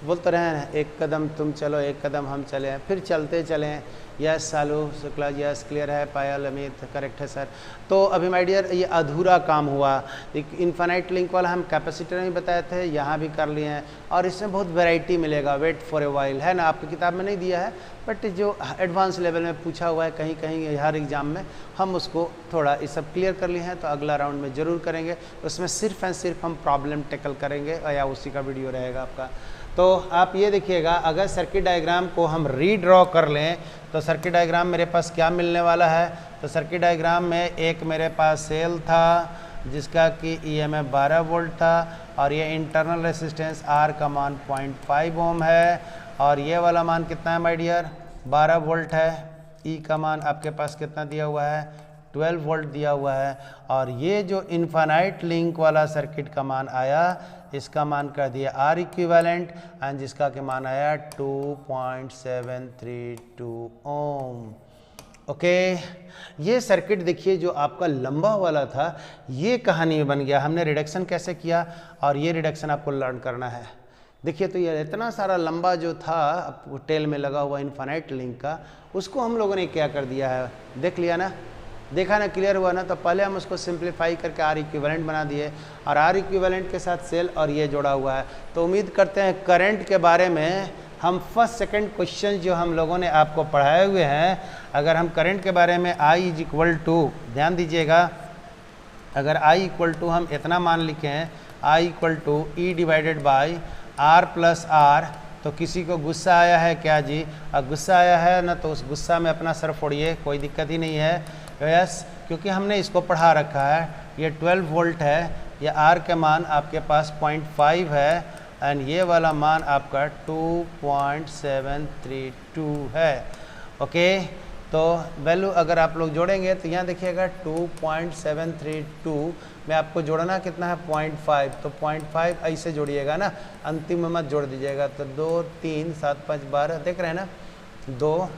बोलते रहे हैं, एक कदम तुम चलो एक कदम हम चलें, फिर चलते चलें। यस सालू शुक्ला, यस क्लियर है। पायल अमित, करेक्ट है सर। तो अभी माय डियर ये अधूरा काम हुआ। एक इन्फिनाइट लिंक वाला हम कैपेसिटर में बताए थे, यहाँ भी कर लिए हैं, और इसमें बहुत वैरायटी मिलेगा। वेट फॉर ए वाइल है ना, आपकी किताब में नहीं दिया है, बट जो एडवांस लेवल में पूछा हुआ है कहीं कहीं हर एग्जाम में, हम उसको थोड़ा ये सब क्लियर कर लिए हैं। तो अगला राउंड में ज़रूर करेंगे, उसमें सिर्फ एंड सिर्फ हम प्रॉब्लम टेकल करेंगे, या उसी का वीडियो रहेगा आपका। तो आप ये देखिएगा, अगर सर्किट डायग्राम को हम रीड्रॉ कर लें तो सर्किट डायग्राम मेरे पास क्या मिलने वाला है, तो सर्किट डायग्राम में एक मेरे पास सेल था जिसका कि EMF 12 वोल्ट था और ये इंटरनल रेसिस्टेंस R का मान 0.5 ओम है और ये वाला मान कितना है माय डियर, 12 वोल्ट है। E का मान आपके पास कितना दिया हुआ है, 12 वोल्ट दिया हुआ है और ये जो इन्फानाइट लिंक वाला सर्किट का मान आया इसका मान कर दिया R इक्विवेलेंट एंड जिसका के मान आया 2.732 ओम। ओके ये सर्किट देखिए जो आपका लंबा वाला था ये कहानी में बन गया। हमने रिडक्शन कैसे किया और ये रिडक्शन आपको लर्न करना है। देखिए तो ये इतना सारा लंबा जो था टेल में लगा हुआ इन्फानाइट लिंक का, उसको हम लोगों ने क्या कर दिया है, देख लिया ना, देखा ना, क्लियर हुआ ना। तो पहले हम उसको सिंप्लीफाई करके R इक्विवेलेंट बना दिए और R इक्विवेलेंट के साथ सेल और ये जोड़ा हुआ है। तो उम्मीद करते हैं करंट के बारे में हम फर्स्ट सेकंड क्वेश्चन जो हम लोगों ने आपको पढ़ाए हुए हैं, अगर हम करंट के बारे में I इज इक्वल टू, ध्यान दीजिएगा, अगर I इक्वल टू हम इतना मान लिखे हैं I equal to E divided by R plus R, तो किसी को गुस्सा आया है क्या जी, अब गुस्सा आया है ना तो उस गुस्सा में अपना सर फोड़िए, कोई दिक्कत ही नहीं है। यस, क्योंकि हमने इसको पढ़ा रखा है, ये 12 वोल्ट है, ये R का मान आपके पास 0.5 है एंड ये वाला मान आपका 2.732 है। ओके तो वैल्यू अगर आप लोग जोड़ेंगे तो यहाँ देखिएगा 2.732 में आपको जोड़ना कितना है 0.5, तो 0.5 ऐसे जोड़िएगा ना, अंतिम में मत जोड़ दीजिएगा। तो 2 3 7 5 12 देख रहे हैं ना, 2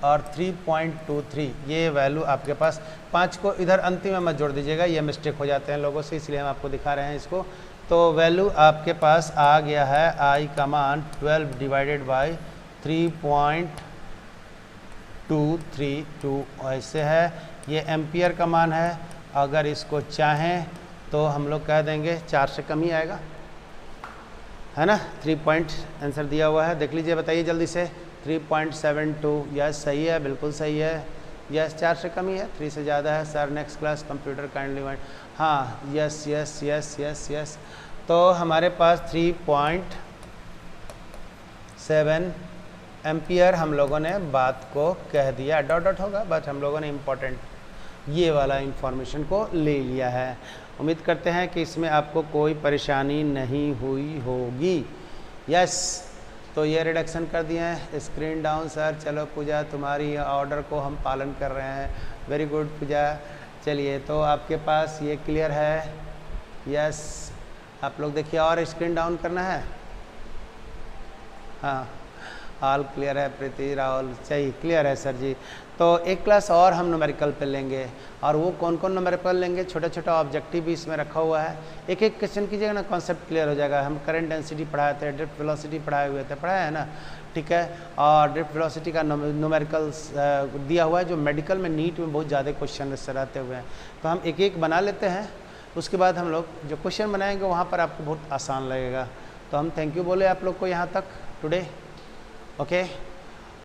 और 3.23 ये वैल्यू आपके पास, 5 को इधर अंतिम में मत जोड़ दीजिएगा, ये मिस्टेक हो जाते हैं लोगों से, इसलिए हम आपको दिखा रहे हैं इसको। तो वैल्यू आपके पास आ गया है I का मान 12 डिवाइडेड बाई 3.232 ऐसे है, ये एम्पियर का मान है। अगर इसको चाहें तो हम लोग कह देंगे 4 से कम ही आएगा, है ना। 3 पॉइंट आंसर दिया हुआ है, देख लीजिए, बताइए जल्दी से। 3.72 यस सही है, बिल्कुल सही है। यस 4 से कम ही है, 3 से ज़्यादा है sir. Next class computer kindly wind, हाँ yes yes yes yes yes. तो हमारे पास 3.7 एम्पियर हम लोगों ने बात को कह दिया, डॉट डॉट होगा बट हम लोगों ने इम्पोर्टेंट ये वाला इंफॉर्मेशन को ले लिया है। उम्मीद करते हैं कि इसमें आपको कोई परेशानी नहीं हुई होगी। यस तो ये रिडक्शन कर दिए हैं, स्क्रीन डाउन सर। चलो पूजा, तुम्हारी ऑर्डर को हम पालन कर रहे हैं, वेरी गुड पूजा। चलिए तो आपके पास ये क्लियर है। यस आप लोग देखिए, और स्क्रीन डाउन करना है, हाँ ऑल क्लियर है। प्रीति राहुल सही क्लियर है सर जी। तो एक क्लास और हम न्यूमेरिकल पे लेंगे, और वो कौन कौन न्यूमेरिकल लेंगे, छोटा छोटा ऑब्जेक्टिव भी इसमें रखा हुआ है। एक एक क्वेश्चन कीजिएगा ना, कॉन्सेप्ट क्लियर हो जाएगा। हम करंट डेंसिटी पढ़ाए थे, ड्रिफ्ट वेलोसिटी पढ़ाए हुए थे, पढ़ाया है ना, ठीक है। और ड्रिफ्ट वेलोसिटी का न्यूमेरिकल दिया हुआ है, जो मेडिकल में नीट में बहुत ज़्यादा क्वेश्चन इससे रहते हुए हैं। तो हम एक एक बना लेते हैं, उसके बाद हम लोग जो क्वेश्चन बनाएंगे वहाँ पर आपको बहुत आसान लगेगा। तो हम थैंक यू बोले आप लोग को यहाँ तक टुडे, ओके।